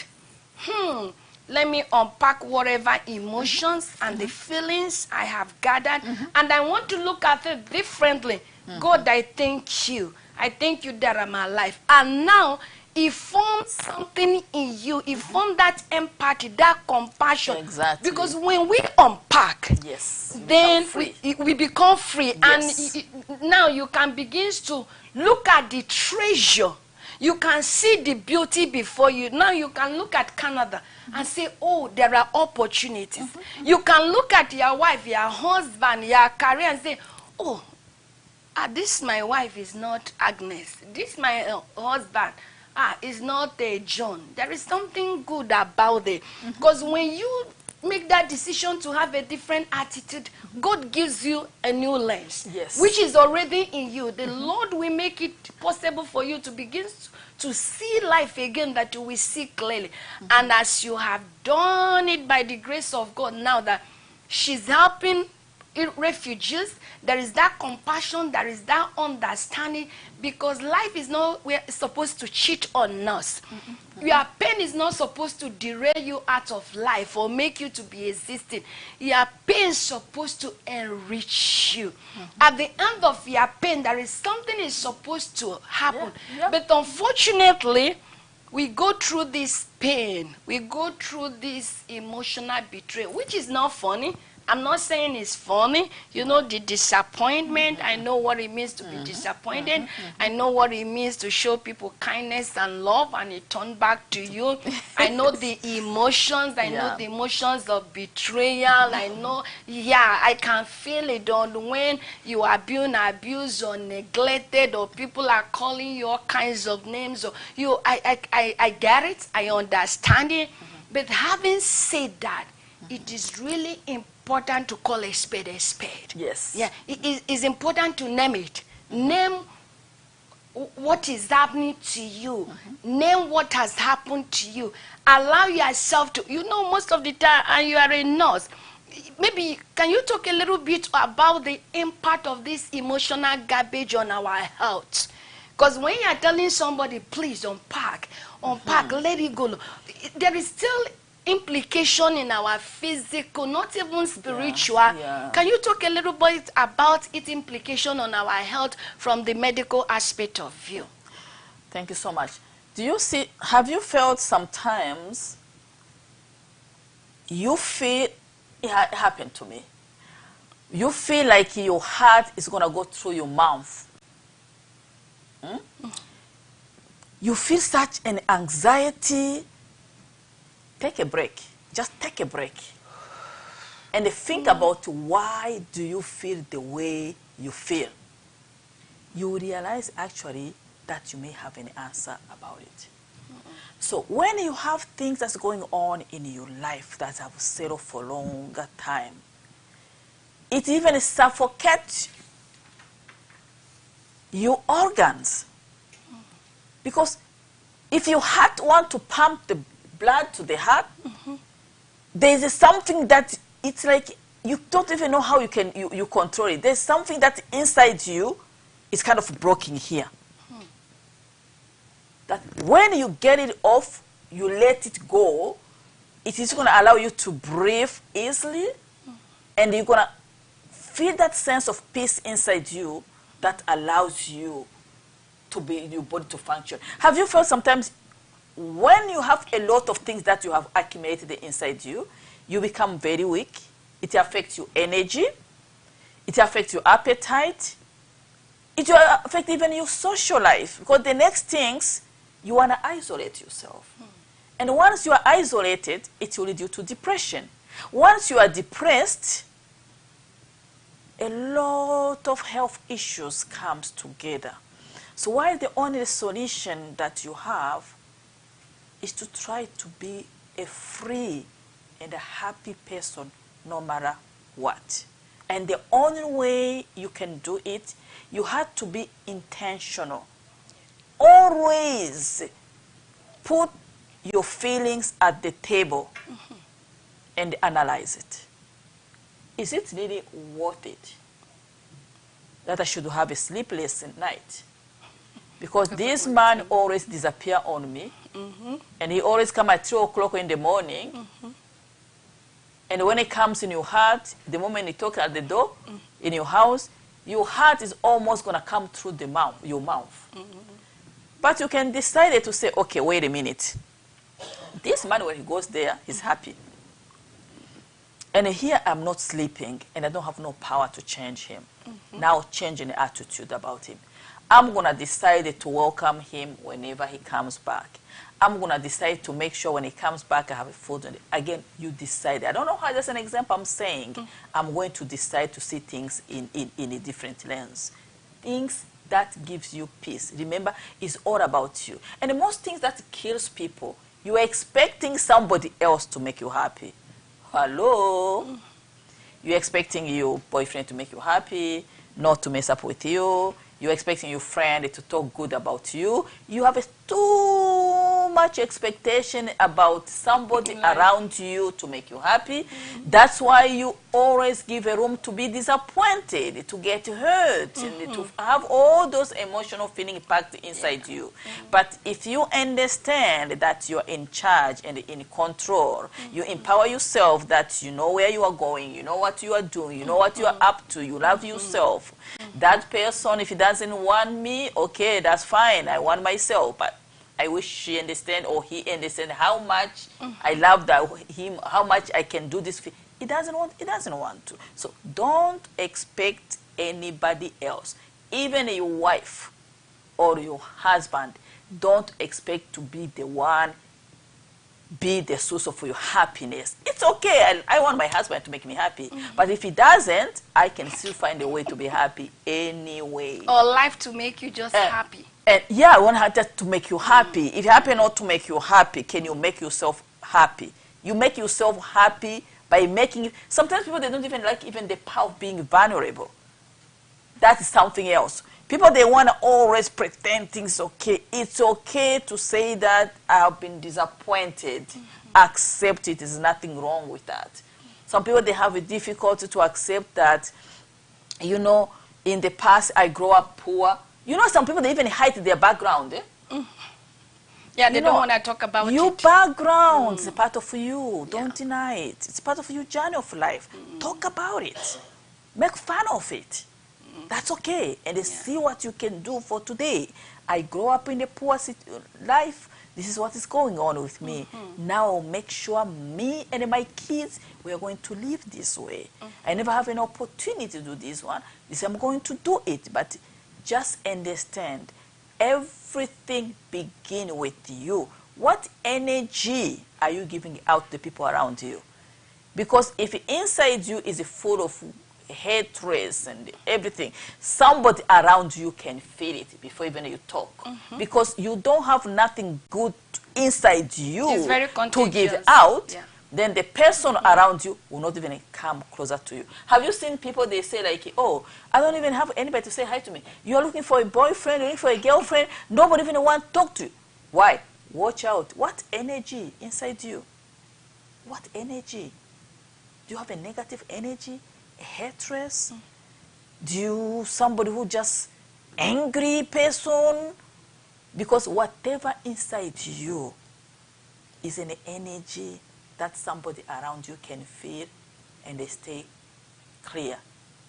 [SPEAKER 7] let me unpack whatever emotions and the feelings I have gathered, and I want to look at it differently. God, I thank you. I thank you that I'm alive. And now, He formed something in you. He formed that empathy, that compassion.
[SPEAKER 2] Exactly.
[SPEAKER 7] Because when we unpack,
[SPEAKER 2] Yes.
[SPEAKER 7] then
[SPEAKER 2] Free.
[SPEAKER 7] we become free.
[SPEAKER 2] Yes.
[SPEAKER 7] And now you can begin to look at the treasure. You can see the beauty before you. Now you can look at Canada and say, oh, there are opportunities. You can look at your wife, your husband, your career and say, oh, this my wife is not Agnes. This my husband is not John. There is something good about it. Because when you make that decision to have a different attitude, God gives you a new lens,
[SPEAKER 2] Yes.
[SPEAKER 7] which is already in you. The Lord will make it possible for you to begin to see life again, that you will see clearly. And as you have done it by the grace of God, now that she's helping refugees, there is that compassion, there is that understanding, because life is not supposed to cheat on us. Your pain is not supposed to derail you out of life or make you to be existing. Your pain is supposed to enrich you. At the end of your pain, there is something is supposed to happen. But unfortunately, we go through this pain. We go through this emotional betrayal, which is not funny. I'm not saying it's funny. You know, the disappointment. I know what it means to be disappointed. I know what it means to show people kindness and love and it turned back to you. I know the emotions. I know the emotions of betrayal. I know, I can feel it on when you are being abused or neglected, or people are calling you all kinds of names. Or I get it. I understand it. But having said that, it is really important to call a spade a spade.
[SPEAKER 2] Yes.
[SPEAKER 7] Yeah, it is important to name it. Name what is happening to you. Name what has happened to you. Allow yourself to, you know, most of the time, and you are a nurse, maybe can you talk a little bit about the impact of this emotional garbage on our health? Because when you are telling somebody, please unpack, let it go, there is still implication in our physical, not even spiritual. Can you talk a little bit about its implication on our health from the medical aspect of view?
[SPEAKER 2] Thank you so much. Have you felt sometimes you feel, it happened to me, you feel like your heart is going to go through your mouth? You feel such an anxiety. Take a break. Just take a break. And think about why do you feel the way you feel. You realize actually that you may have an answer about it. So when you have things that's going on in your life that have settled for a longer time, it even suffocates your organs. Because if your heart wants to pump the blood to the heart, there's something that it's like you don't even know how you control it. There's something that inside you is kind of broken here. That when you get it off, you let it go, it is going to allow you to breathe easily, and you're going to feel that sense of peace inside you that allows you to be your body to function. Have you felt sometimes when you have a lot of things that you have accumulated inside you, you become very weak? It affects your energy. It affects your appetite. It will affect even your social life. Because the next things, you want to isolate yourself. And once you are isolated, it will lead you to depression. Once you are depressed, a lot of health issues comes together. So while the only solution that you have is to try to be a free and a happy person no matter what. And the only way you can do it, you have to be intentional. Always put your feelings at the table and analyze it. Is it really worth it that I should have a sleepless night? Because this man always disappear on me, and he always come at 2 o'clock in the morning. And when he comes in your heart, the moment he talks at the door in your house, your heart is almost going to come through your mouth. But you can decide to say, okay, wait a minute. This man, when he goes there, he's happy. And here I'm not sleeping, and I don't have no power to change him. Now changing the attitude about him. I'm going to decide to welcome him whenever he comes back. I'm going to decide to make sure when he comes back I have a food. Again, you decide. I don't know how, that's an example I'm saying. I'm going to decide to see things in a different lens. Things that gives you peace. Remember, it's all about you. And the most things that kills people, you are expecting somebody else to make you happy. Hello? You're expecting your boyfriend to make you happy, not to mess up with you. You're expecting your friend to talk good about you. You have too much expectation about somebody around you to make you happy. That's why you always give a room to be disappointed, to get hurt, and to have all those emotional feelings packed inside you. But if you understand that you're in charge and in control, you empower yourself, that you know where you are going, you know what you are doing, you know what you are up to, you love yourself. That person, if he doesn't want me, okay, that's fine. I want myself. But I wish she understand or he understand how much I love him, how much I can do this. He doesn't want to. So don't expect anybody else, even your wife or your husband. Don't expect to be the one, be the source of your happiness. It's okay. I want my husband to make me happy. But if he doesn't, I can still find a way to be happy anyway.
[SPEAKER 7] Or life to make you just happy.
[SPEAKER 2] And yeah, I want her just to make you happy. If you happen not to make you happy, can you make yourself happy? You make yourself happy by making... Sometimes people, they don't even like even the power of being vulnerable. That is something else. People, they want to always pretend things okay. It's okay to say that I have been disappointed. Accept it. There's nothing wrong with that. Some people, they have a difficulty to accept that, you know, in the past I grew up poor. You know, some people, they even hide their background.
[SPEAKER 7] Yeah, they don't want to talk about
[SPEAKER 2] your
[SPEAKER 7] it.
[SPEAKER 2] background is a part of you. Don't deny it. It's part of your journey of life. Talk about it. Make fun of it. That's okay. And see what you can do for today. I grew up in a poor life. This is what is going on with me. Now make sure me and my kids, we are going to live this way. I never have an opportunity to do this one. I'm going to do it. But just understand, everything begins with you. What energy are you giving out to the people around you? Because if inside you is full of hatred and everything, somebody around you can feel it before even you talk. Because you don't have nothing good inside you to give out, then the person around you will not even come closer to you. Have you seen people, they say like, oh, I don't even have anybody to say hi to me. You're looking for a boyfriend, you're looking for a girlfriend, nobody even wants to talk to you. Why? Watch out. What energy inside you? What energy? Do you have a negative energy? Hatred? Do you somebody who just angry person? Because whatever inside you is an energy that somebody around you can feel and they stay clear.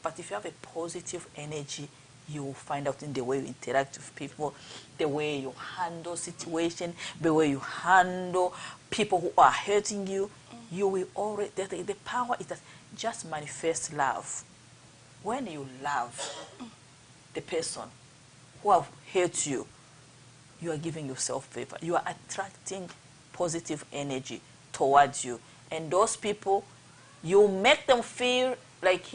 [SPEAKER 2] But if you have a positive energy, you will find out in the way you interact with people, the way you handle situation, the way you handle people who are hurting you. You will already, the power is that just manifest love. When you love the person who have hurt you, you are giving yourself favor. You are attracting positive energy towards you. And those people, you make them feel like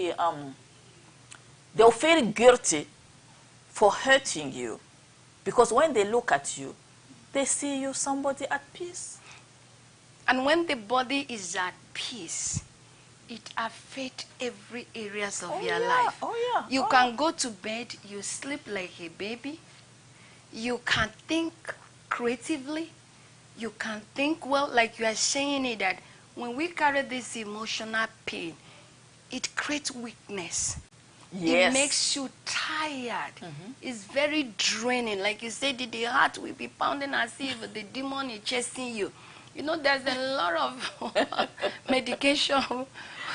[SPEAKER 2] they'll feel guilty for hurting you. Because when they look at you, they see you somebody at peace.
[SPEAKER 7] And when the body is at peace, it affects every areas of your life.
[SPEAKER 2] Oh, yeah.
[SPEAKER 7] You can go to bed, you sleep like a baby. You can think creatively. You can think well, like you are saying it, that when we carry this emotional pain, it creates weakness.
[SPEAKER 2] Yes.
[SPEAKER 7] It makes you tired. It's very draining. Like you said, the heart will be pounding as if the demon is chasing you. You know, there's a lot of medication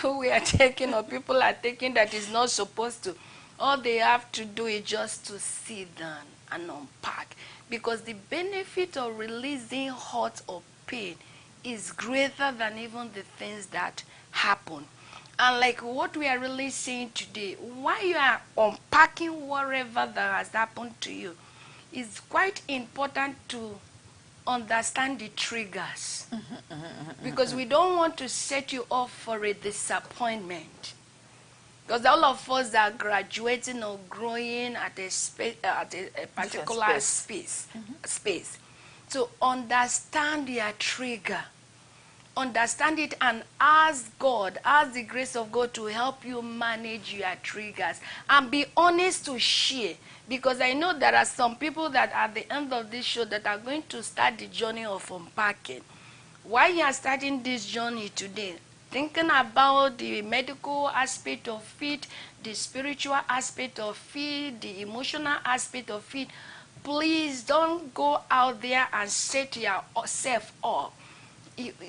[SPEAKER 7] we are taking or people are taking that is not supposed to. All they have to do is just to sit down and unpack. Because the benefit of releasing hurt or pain is greater than even the things that happen. And like what we are really saying today, while you are unpacking whatever that has happened to you, it's quite important to understand the triggers. Because we don't want to set you up for a disappointment. Because all of us are graduating or growing at a particular space. So understand your trigger. Understand it and ask God, ask the grace of God to help you manage your triggers. And be honest to share. Because I know there are some people that at the end of this show that are going to start the journey of unpacking. While you are starting this journey today, thinking about the medical aspect of it, the spiritual aspect of it, the emotional aspect of it, please don't go out there and set yourself up,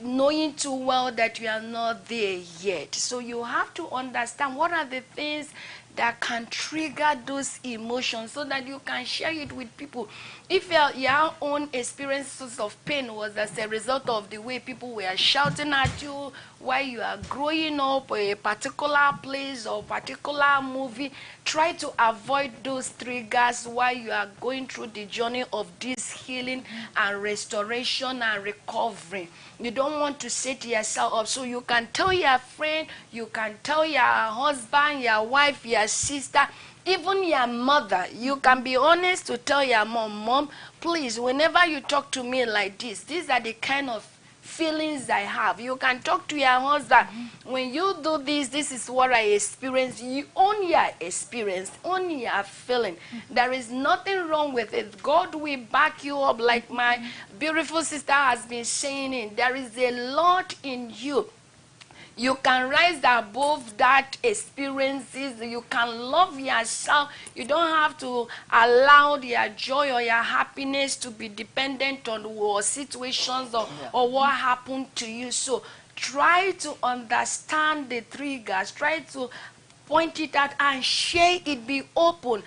[SPEAKER 7] knowing too well that you are not there yet. So you have to understand what are the things that can trigger those emotions so that you can share it with people. If your own experiences of pain was as a result of the way people were shouting at you while you are growing up a particular place or particular movie, try to avoid those triggers while you are going through the journey of this healing and restoration and recovery. You don't want to set yourself up. So you can tell your friend, you can tell your husband, your wife, your sister, even your mother. You can be honest to tell your mom, please, whenever you talk to me like this, these are the kind of feelings I have. You can talk to your husband. When you do this, this is what I experience. You own your experience, own your feeling. There is nothing wrong with it. God will back you up, like my beautiful sister has been saying it. There is a lot in you. You can rise above that experiences. You can love yourself. You don't have to allow your joy or your happiness to be dependent on situations or what happened to you. So try to understand the triggers. Try to point it out and share it. Be open.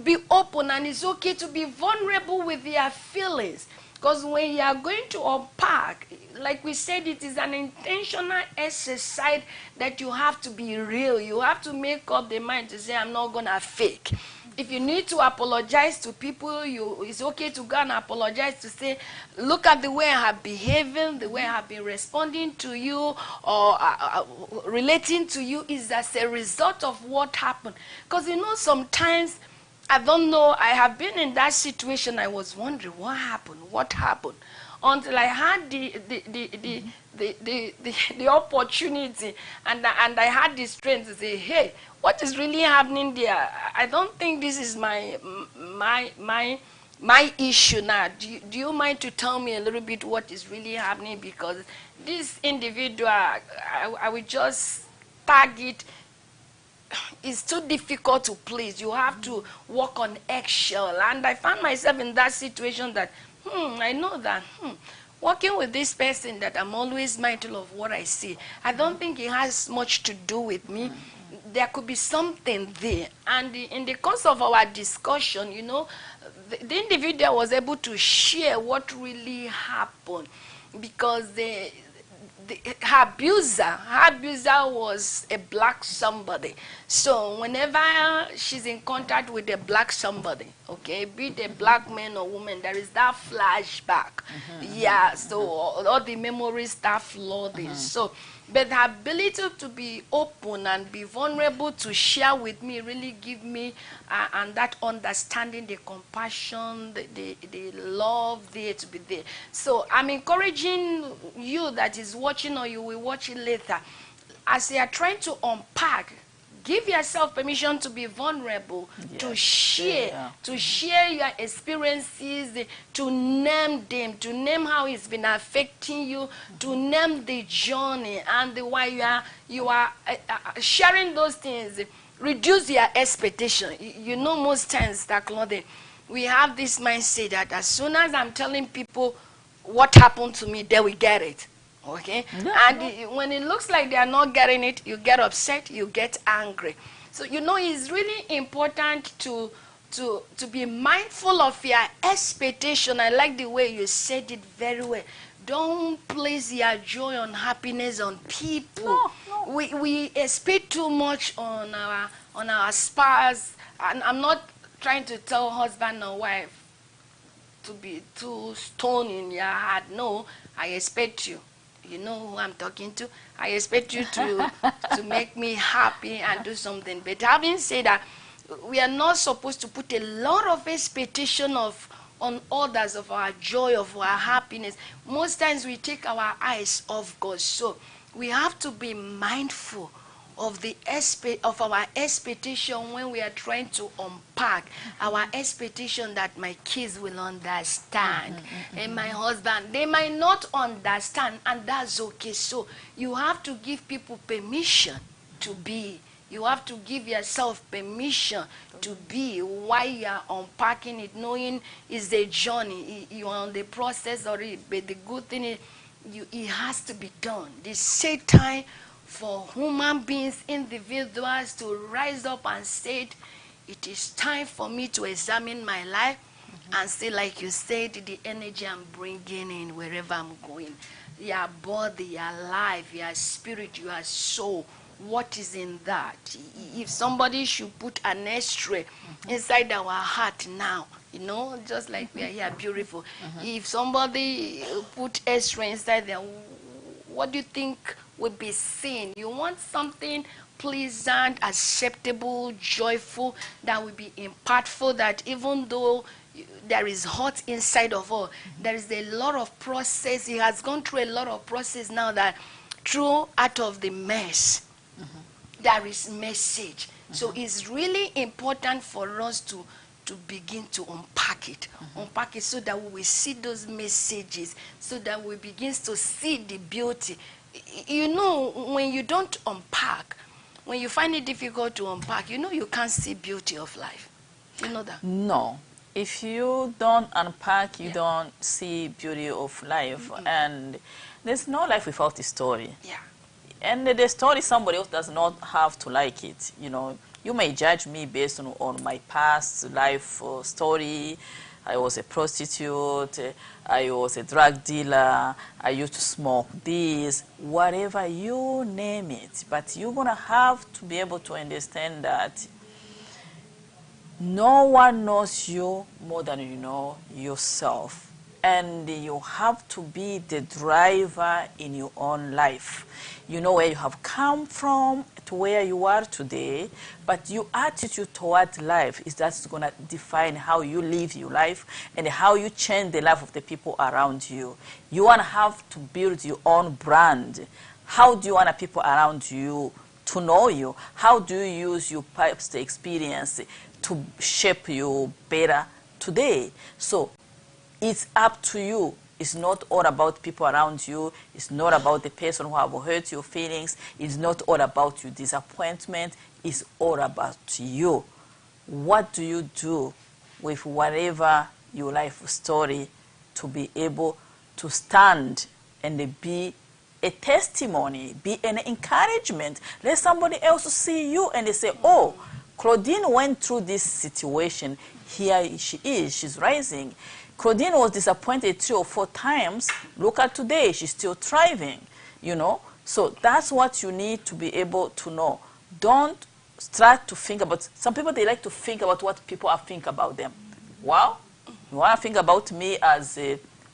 [SPEAKER 7] Be open, and it's okay to be vulnerable with your feelings. Because when you are going to unpack, like we said, it is an intentional exercise that you have to be real. You have to make up the mind to say, I'm not going to fake. If you need to apologize to people, it's okay to go and apologize, to say, look at the way I have behaving, the way I have been responding to you or relating to you is as a result of what happened. Because, you know, sometimes, I don't know, I have been in that situation. I was wondering, what happened? Until I had the opportunity and I had the strength to say, hey, what is really happening there? I don't think this is my issue now. Do you mind to tell me a little bit what is really happening? Because this individual, I will just tag it. It's too difficult to please. You have to walk on eggshell. And I found myself in that situation that, I know that, working with this person that I'm always mindful of what I see, I don't think it has much to do with me. There could be something there. And in the course of our discussion, you know, the individual was able to share what really happened, because the her abuser was a black somebody. So whenever she's in contact with a black somebody, okay, be it a black man or woman, there is that flashback. So all the memories start flooding. So, but her ability to be open and be vulnerable to share with me really give me and that understanding, the compassion, the love there to be there. So I'm encouraging you that is watching, or you will watch it later, as you are trying to unpack, give yourself permission to be vulnerable, to share your experiences, to name them, to name how it's been affecting you, to name the journey, and why you are sharing those things. Reduce your expectation. You know, most times, that Claudine, we have this mindset that as soon as I'm telling people what happened to me, they will get it. Okay? When it looks like they are not getting it, you get upset, you get angry. So, you know, it's really important to be mindful of your expectation. I like the way you said it very well. Don't place your joy and happiness on people. No. We expect too much on our spouse. And I'm not trying to tell husband or wife to be too stone in your heart. No, I expect you. You know who I'm talking to. I expect you to make me happy and do something. But having said that, we are not supposed to put a lot of expectation on others, of our joy, of our happiness. Most times we take our eyes off God. So we have to be mindful of our expectation when we are trying to unpack our expectation that my kids will understand, and my husband, they might not understand, and that's okay. So you have to give people permission to be. You have to give yourself permission to be while you are unpacking it, knowing it's a journey. You are on the process already, but the good thing is it has to be done. The set time for human beings, individuals, to rise up and say, it is time for me to examine my life and say, like you said, the energy I'm bringing in wherever I'm going. Your body, your life, your spirit, your soul. What is in that? If somebody should put an X-ray inside our heart now, you know, just like we are here, beautiful. If somebody put X-ray inside there, what do you think would be seen? You want something pleasant, acceptable, joyful, that will be impactful, that even though there is hot inside of all, there is a lot of process. He has gone through a lot of process now, that through out of the mess, there is message. So it's really important for us to begin to unpack it. Unpack it so that we will see those messages, so that we begin to see the beauty. You know, when you don't unpack, when you find it difficult to unpack, you know you can't see beauty of life. You know that?
[SPEAKER 2] No. If you don't unpack, you don't see beauty of life. And there's no life without a story.
[SPEAKER 7] Yeah.
[SPEAKER 2] And the story, somebody else does not have to like it. You know, you may judge me based on my past life story. I was a prostitute, I was a drug dealer, I used to smoke this, whatever you name it. But you're going to have to be able to understand that no one knows you more than you know yourself. And you have to be the driver in your own life. You know where you have come from to where you are today, but your attitude toward life is that's going to define how you live your life and how you change the life of the people around you. You want to have to build your own brand. How do you want the people around you to know you? How do you use your past experience to shape you better today? So it's up to you. It's not all about people around you. It's not about the person who have hurt your feelings. It's not all about your disappointment. It's all about you. What do you do with whatever your life story to be able to stand and be a testimony, be an encouragement? Let somebody else see you and they say, oh, Claudine went through this situation. Here she is. She's rising. Claudine was disappointed 3 or 4 times. Look at today. She's still thriving. you know. So that's what you need to be able to know. Don't start to think about, some people, they like to think about what people are think about them. Well, you want to think about me as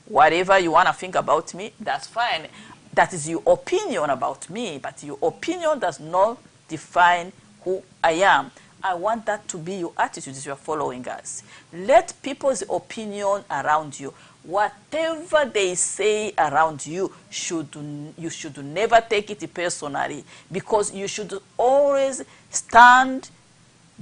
[SPEAKER 2] whatever you want to think about me, that's fine. That is your opinion about me, but your opinion does not define who I am. I want that to be your attitude as you are following us. Let people's opinion around you, whatever they say around you, you should never take it personally, because you should always stand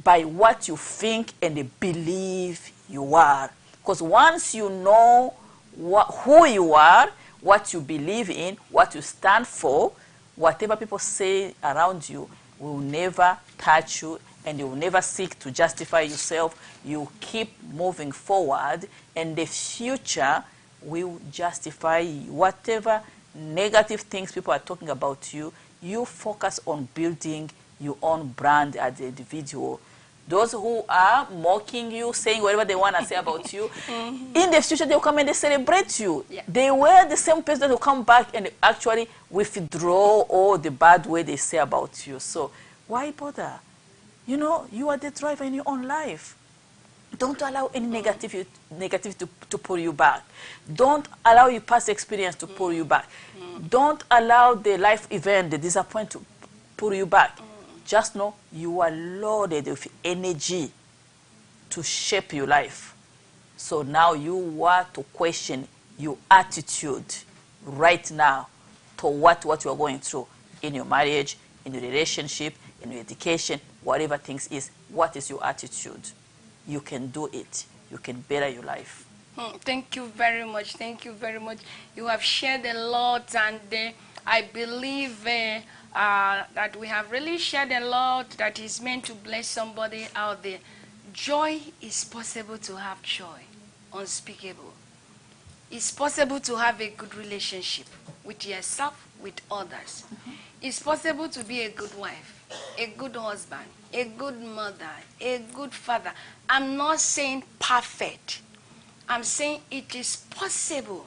[SPEAKER 2] by what you think and believe you are. Because once you know who you are, what you believe in, what you stand for, whatever people say around you will never touch you, and you will never seek to justify yourself. You keep moving forward, and the future will justify whatever negative things people are talking about you. You focus on building your own brand as an individual. Those who are mocking you, saying whatever they want to say about you, in the future they'll come and they celebrate you. Yeah. They were the same person that will come back and actually withdraw all the bad way they say about you. So why bother? You know, you are the driver in your own life. Don't allow any negativity to pull you back. Don't allow your past experience to pull you back. Don't allow the life event, the disappointment to pull you back. Just know you are loaded with energy to shape your life. So now you want to question your attitude right now to what you are going through in your marriage, in your relationship, in your education, whatever things is. What is your attitude? You can do it. You can better your life.
[SPEAKER 7] Thank you very much. Thank you very much. You have shared a lot, and I believe that we have really shared a lot that is meant to bless somebody out there. Joy is possible to have joy, unspeakable. It's possible to have a good relationship with yourself, with others. It's possible to be a good wife, a good husband, a good mother, a good father. I'm not saying perfect. I'm saying it is possible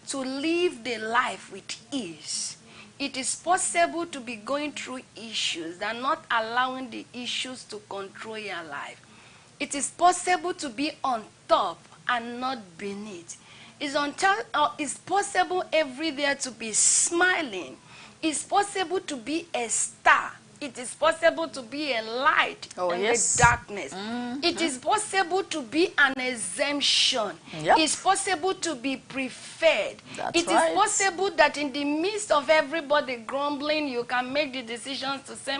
[SPEAKER 7] to live the life with ease. It is possible to be going through issues and not allowing the issues to control your life. It is possible to be on top and not beneath. It's possible every day to be smiling. It's possible to be a star. It is possible to be a light in the darkness. It is possible to be an exemption. It's possible to be preferred. It is possible that in the midst of everybody grumbling, you can make the decisions to say,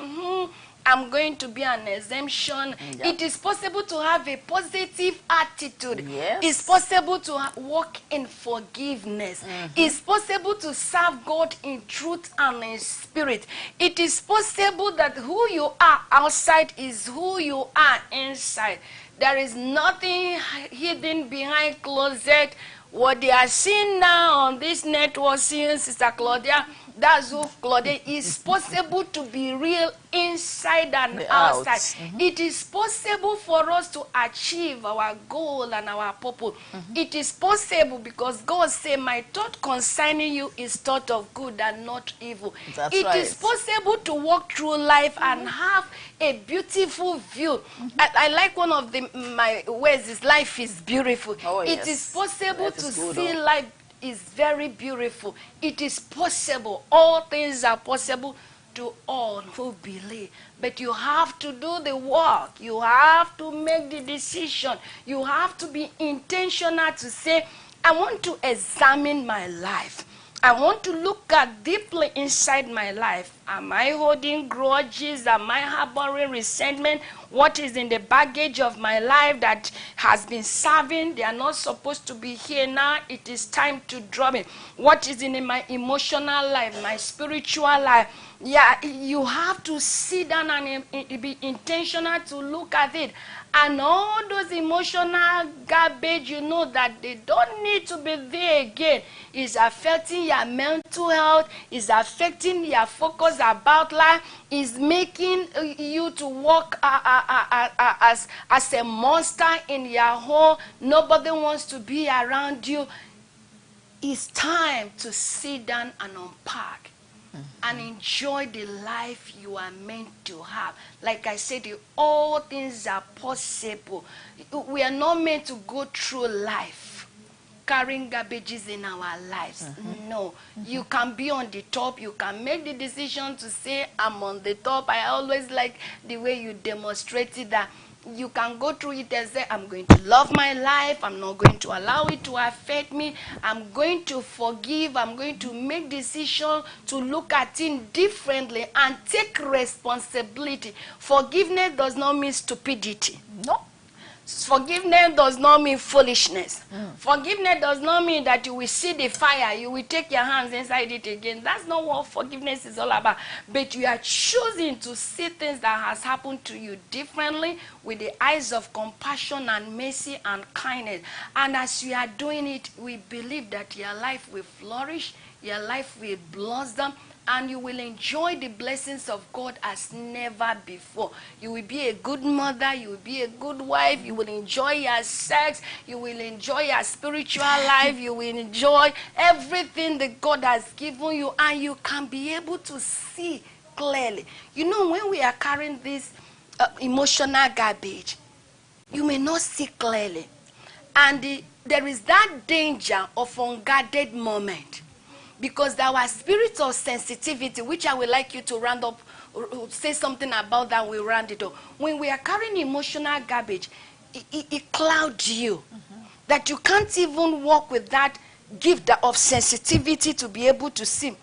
[SPEAKER 7] I'm going to be an exemption. It is possible to have a positive attitude. It's possible to walk in forgiveness. It's possible to serve God in truth and in spirit. It is possible that who you are outside is who you are inside. There is nothing hidden behind closet. What they are seeing now on this network, seeing Sister Claudia, that's who Claudia is. Possible to be real inside and outside. It is possible for us to achieve our goal and our purpose. It is possible because God said, my thought concerning you is thought of good and not evil. It is possible to walk through life and have a beautiful view. I like one of my words is life is beautiful. It is possible to see life is very beautiful. It is possible. All things are possible to all who believe. But you have to do the work. You have to make the decision. You have to be intentional to say, I want to examine my life. I want to look at deeply inside my life. Am I holding grudges? Am I harboring resentment? What is in the baggage of my life that has been serving? They are not supposed to be here now. It is time to drop it. What is in my emotional life, my spiritual life? Yeah, you have to sit down and be intentional to look at it. And all those emotional garbage, you know that they don't need to be there again. It's affecting your mental health. It's affecting your focus about life. It's making you to walk as a monster in your home. Nobody wants to be around you. It's time to sit down and unpack. and enjoy the life you are meant to have. Like I said, all things are possible. We are not meant to go through life carrying garbages in our lives. No. You can be on the top. You can make the decision to say, I'm on the top. I always like the way you demonstrated that. You can go through it and say, I'm going to love my life. I'm not going to allow it to affect me. I'm going to forgive. I'm going to make decisions to look at it differently and take responsibility. Forgiveness does not mean stupidity.
[SPEAKER 2] No.
[SPEAKER 7] Forgiveness does not mean foolishness. Forgiveness does not mean that you will see the fire, you will take your hands inside it again. That's not what forgiveness is all about. But you are choosing to see things that has happened to you differently with the eyes of compassion and mercy and kindness. And as you are doing it, we believe that your life will flourish, your life will blossom, and you will enjoy the blessings of God as never before. You will be a good mother, you will be a good wife, you will enjoy your sex, you will enjoy your spiritual life, you will enjoy everything that God has given you, and you can be able to see clearly. You know, when we are carrying this emotional garbage, you may not see clearly. And there is that danger of unguarded moment. Because our spirit of sensitivity, which I would like you to round up, say something about that, we'll round it up. When we are carrying emotional garbage, it clouds you. That you can't even walk with that gift of sensitivity to be able to see,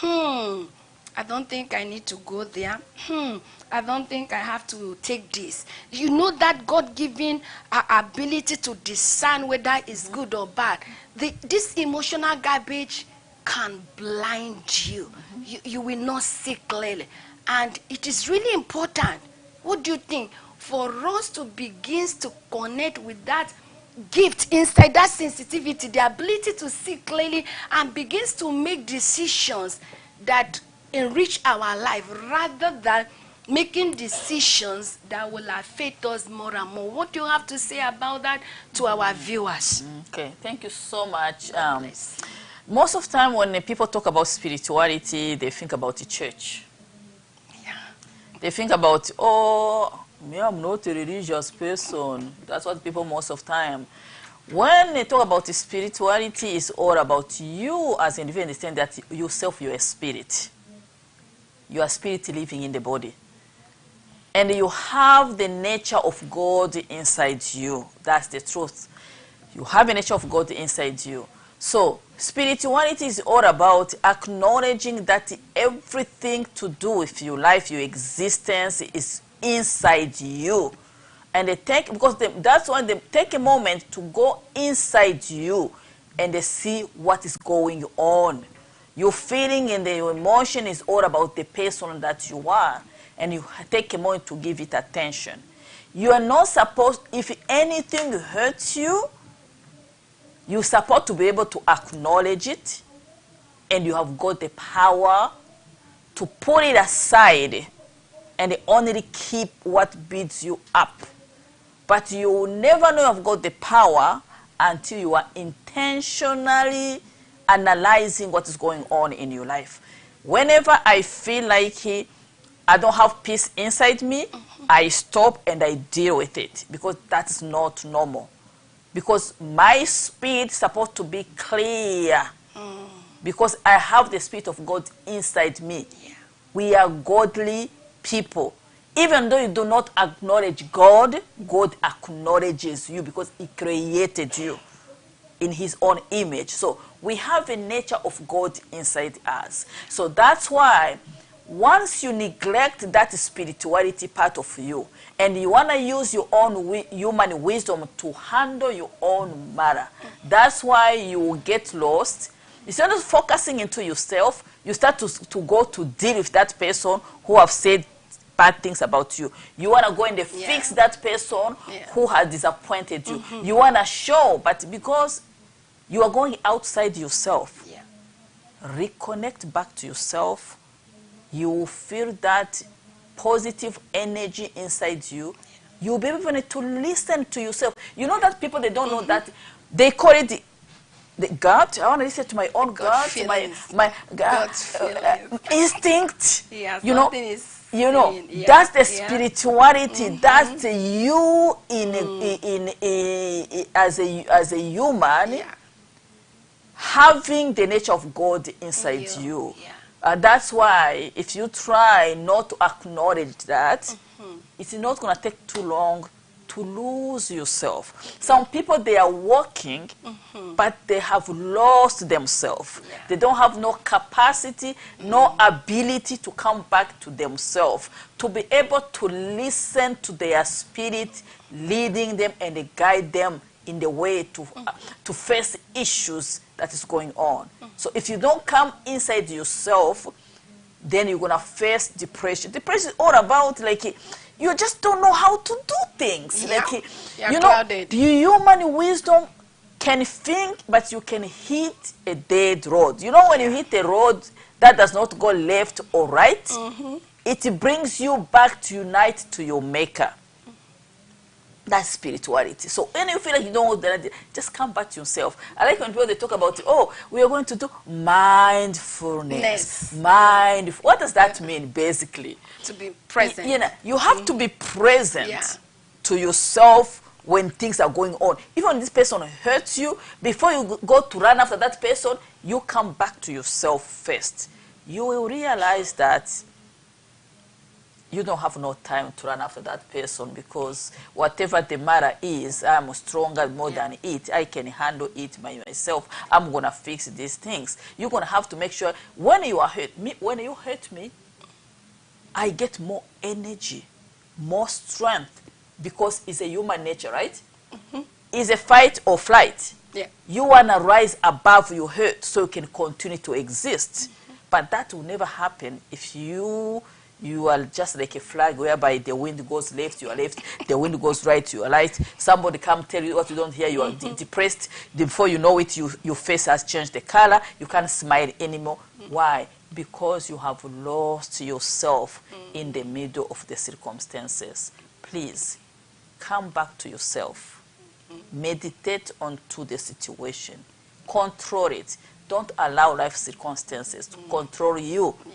[SPEAKER 7] I don't think I need to go there. I don't think I have to take this. You know that God-given ability to discern whether it's good or bad. This emotional garbage can blind you. You will not see clearly. And it is really important, what do you think, for us to begin to connect with that gift inside, that sensitivity, the ability to see clearly and begins to make decisions that enrich our life rather than making decisions that will affect us more and more. What do you have to say about that to our viewers?
[SPEAKER 2] Okay, thank you so much. Most of the time when people talk about spirituality, they think about the church.
[SPEAKER 7] Yeah.
[SPEAKER 2] They think about, oh, me, I'm not a religious person. That's what people most of the time. When they talk about the spirituality, it's all about you as an individual. Understand that yourself, you're a spirit. You are spirit living in the body. And you have the nature of God inside you. That's the truth. You have a nature of God inside you. So, spirituality is all about acknowledging that everything to do with your life, your existence, is inside you. And that's why they take a moment to go inside you and they see what is going on. Your feeling and your emotion is all about the person that you are. And you take a moment to give it attention. You are not supposed, if anything hurts you, you're supposed to be able to acknowledge it, and you have got the power to put it aside and only keep what beats you up. But you will never know you've got the power until you are intentionally analyzing what is going on in your life. Whenever I feel like I don't have peace inside me, I stop and I deal with it, because that's not normal. Because my spirit is supposed to be clear. Because I have the Spirit of God inside me.
[SPEAKER 7] Yeah.
[SPEAKER 2] We are godly people. Even though you do not acknowledge God, God acknowledges you because He created you in His own image. So we have a nature of God inside us. So that's why once you neglect that spirituality part of you and you want to use your own human wisdom to handle your own matter, that's why you will get lost. Instead of focusing into yourself, you start to go to deal with that person who have said bad things about you. You want to go and fix that person who has disappointed you. You want to show, but because you are going outside yourself, reconnect back to yourself. You will feel that positive energy inside you. You'll be able to listen to yourself. You know that people, they don't know that. They call it the gut. I want to listen to my own gut,
[SPEAKER 7] feelings.
[SPEAKER 2] my
[SPEAKER 7] God's feelings.
[SPEAKER 2] instinct.
[SPEAKER 7] Yeah,
[SPEAKER 2] You know,
[SPEAKER 7] something is
[SPEAKER 2] you know,
[SPEAKER 7] saying, yeah,
[SPEAKER 2] that's the
[SPEAKER 7] yeah.
[SPEAKER 2] spirituality. That's you as a human,
[SPEAKER 7] Yeah.
[SPEAKER 2] having the nature of God inside you.
[SPEAKER 7] Yeah.
[SPEAKER 2] And that's why if you try not to acknowledge that, it's not going to take too long to lose yourself. Some people, they are working, but they have lost themselves.
[SPEAKER 7] Yeah.
[SPEAKER 2] They don't have no capacity, no ability to come back to themselves, to be able to listen to their spirit leading them and guide them in the way to face issues that is going on. So if you don't come inside yourself, then you're going to face depression. Depression is all about, like, you just don't know how to do things.
[SPEAKER 7] Yeah.
[SPEAKER 2] Like,
[SPEAKER 7] You're
[SPEAKER 2] you know,
[SPEAKER 7] clouded.
[SPEAKER 2] your human wisdom can think, but you can hit a dead road. You know, when you hit a road that does not go left or right, it brings you back to unite to your maker. That's spirituality. So when you feel like you don't know, just come back to yourself. I like when people, they talk about, oh, we are going to do mindfulness. What does that mean, basically?
[SPEAKER 7] To be present.
[SPEAKER 2] You know, you have to be present
[SPEAKER 7] Yeah.
[SPEAKER 2] to yourself when things are going on. Even when this person hurts you, before you go to run after that person, you come back to yourself first. You will realize that you don't have no time to run after that person, because whatever the matter is, I'm stronger more than it. I can handle it myself. I'm going to fix these things. You're going to have to make sure when you hurt me, I get more energy, more strength, because it's a human nature, right? It's a fight or flight.
[SPEAKER 7] Yeah.
[SPEAKER 2] You want to rise above your hurt so you can continue to exist. But that will never happen if you are just like a flag whereby the wind goes left, you are left, the wind goes right, you are right. Somebody come tell you what you don't hear, you are depressed. Before you know it, your face has changed the color. You can't smile anymore. Why? Because you have lost yourself in the middle of the circumstances. Please, come back to yourself. Meditate onto the situation. Control it. Don't allow life circumstances to control you.
[SPEAKER 7] Yeah.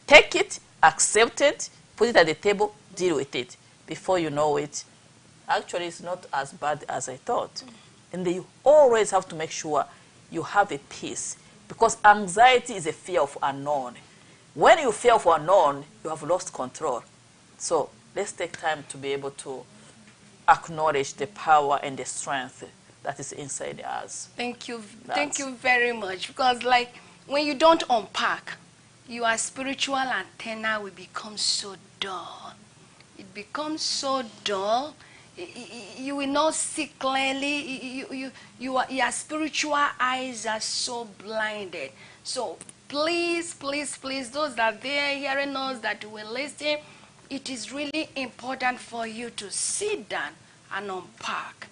[SPEAKER 2] Take it, accept it, put it at the table, deal with it. Before you know it, actually it's not as bad as I thought. And you always have to make sure you have a peace, because anxiety is a fear of unknown. When you fear of unknown, you have lost control. So let's take time to be able to acknowledge the power and the strength that is inside us.
[SPEAKER 7] Thank you. Thank you very much. Because, like, when you don't unpack, your spiritual antenna will become so dull. It becomes so dull. You will not see clearly. Your spiritual eyes are so blinded. So please, please, please, those that are there hearing us, that will listen, it is really important for you to sit down and unpack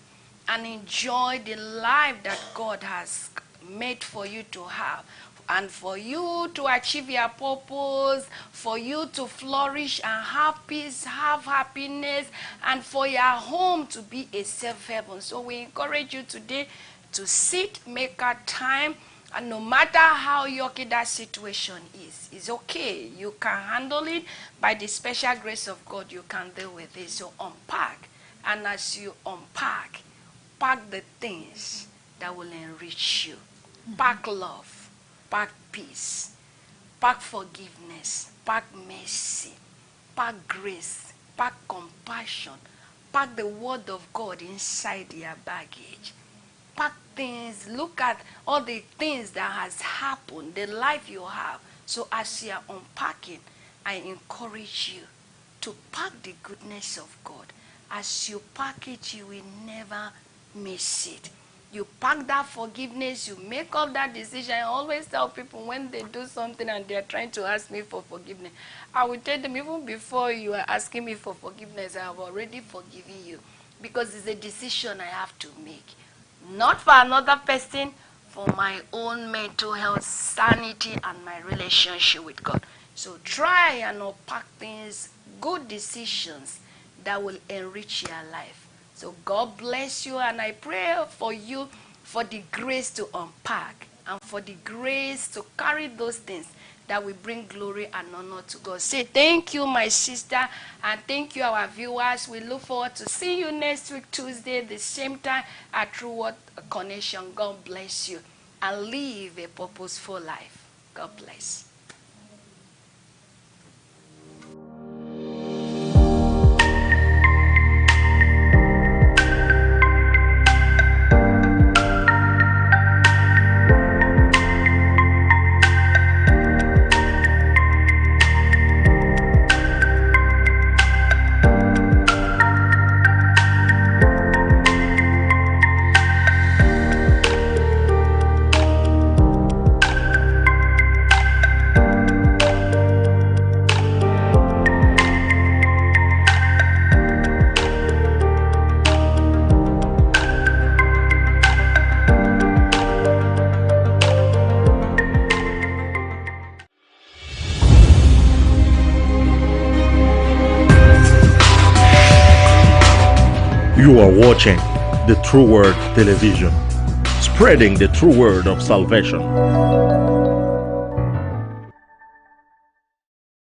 [SPEAKER 7] and enjoy the life that God has made for you to have. And for you to achieve your purpose, for you to flourish and have peace, have happiness, and for your home to be a safe haven. So we encourage you today to sit, make a time, and no matter how yucky that situation is, it's okay. You can handle it. By the special grace of God, you can deal with it. So unpack. And as you unpack, pack the things that will enrich you. Pack love. Pack peace, pack forgiveness, pack mercy, pack grace, pack compassion, pack the word of God inside your baggage. Pack things, look at all the things that has happened, the life you have. So as you are unpacking, I encourage you to pack the goodness of God. As you pack it, you will never miss it. You pack that forgiveness, you make up that decision. I always tell people when they do something and they're trying to ask me for forgiveness, I will tell them, even before you are asking me for forgiveness, I have already forgiven you. Because it's a decision I have to make. Not for another person, for my own mental health, sanity, and my relationship with God. So try and unpack things, good decisions that will enrich your life. So God bless you, and I pray for you for the grace to unpack, and for the grace to carry those things that will bring glory and honor to God. Say thank you, my sister, and thank you, our viewers. We look forward to seeing you next week, Tuesday, the same time at True Word Connection. God bless you, and live a purposeful life. God bless.
[SPEAKER 6] You are watching the True Word Television, spreading the true word of salvation.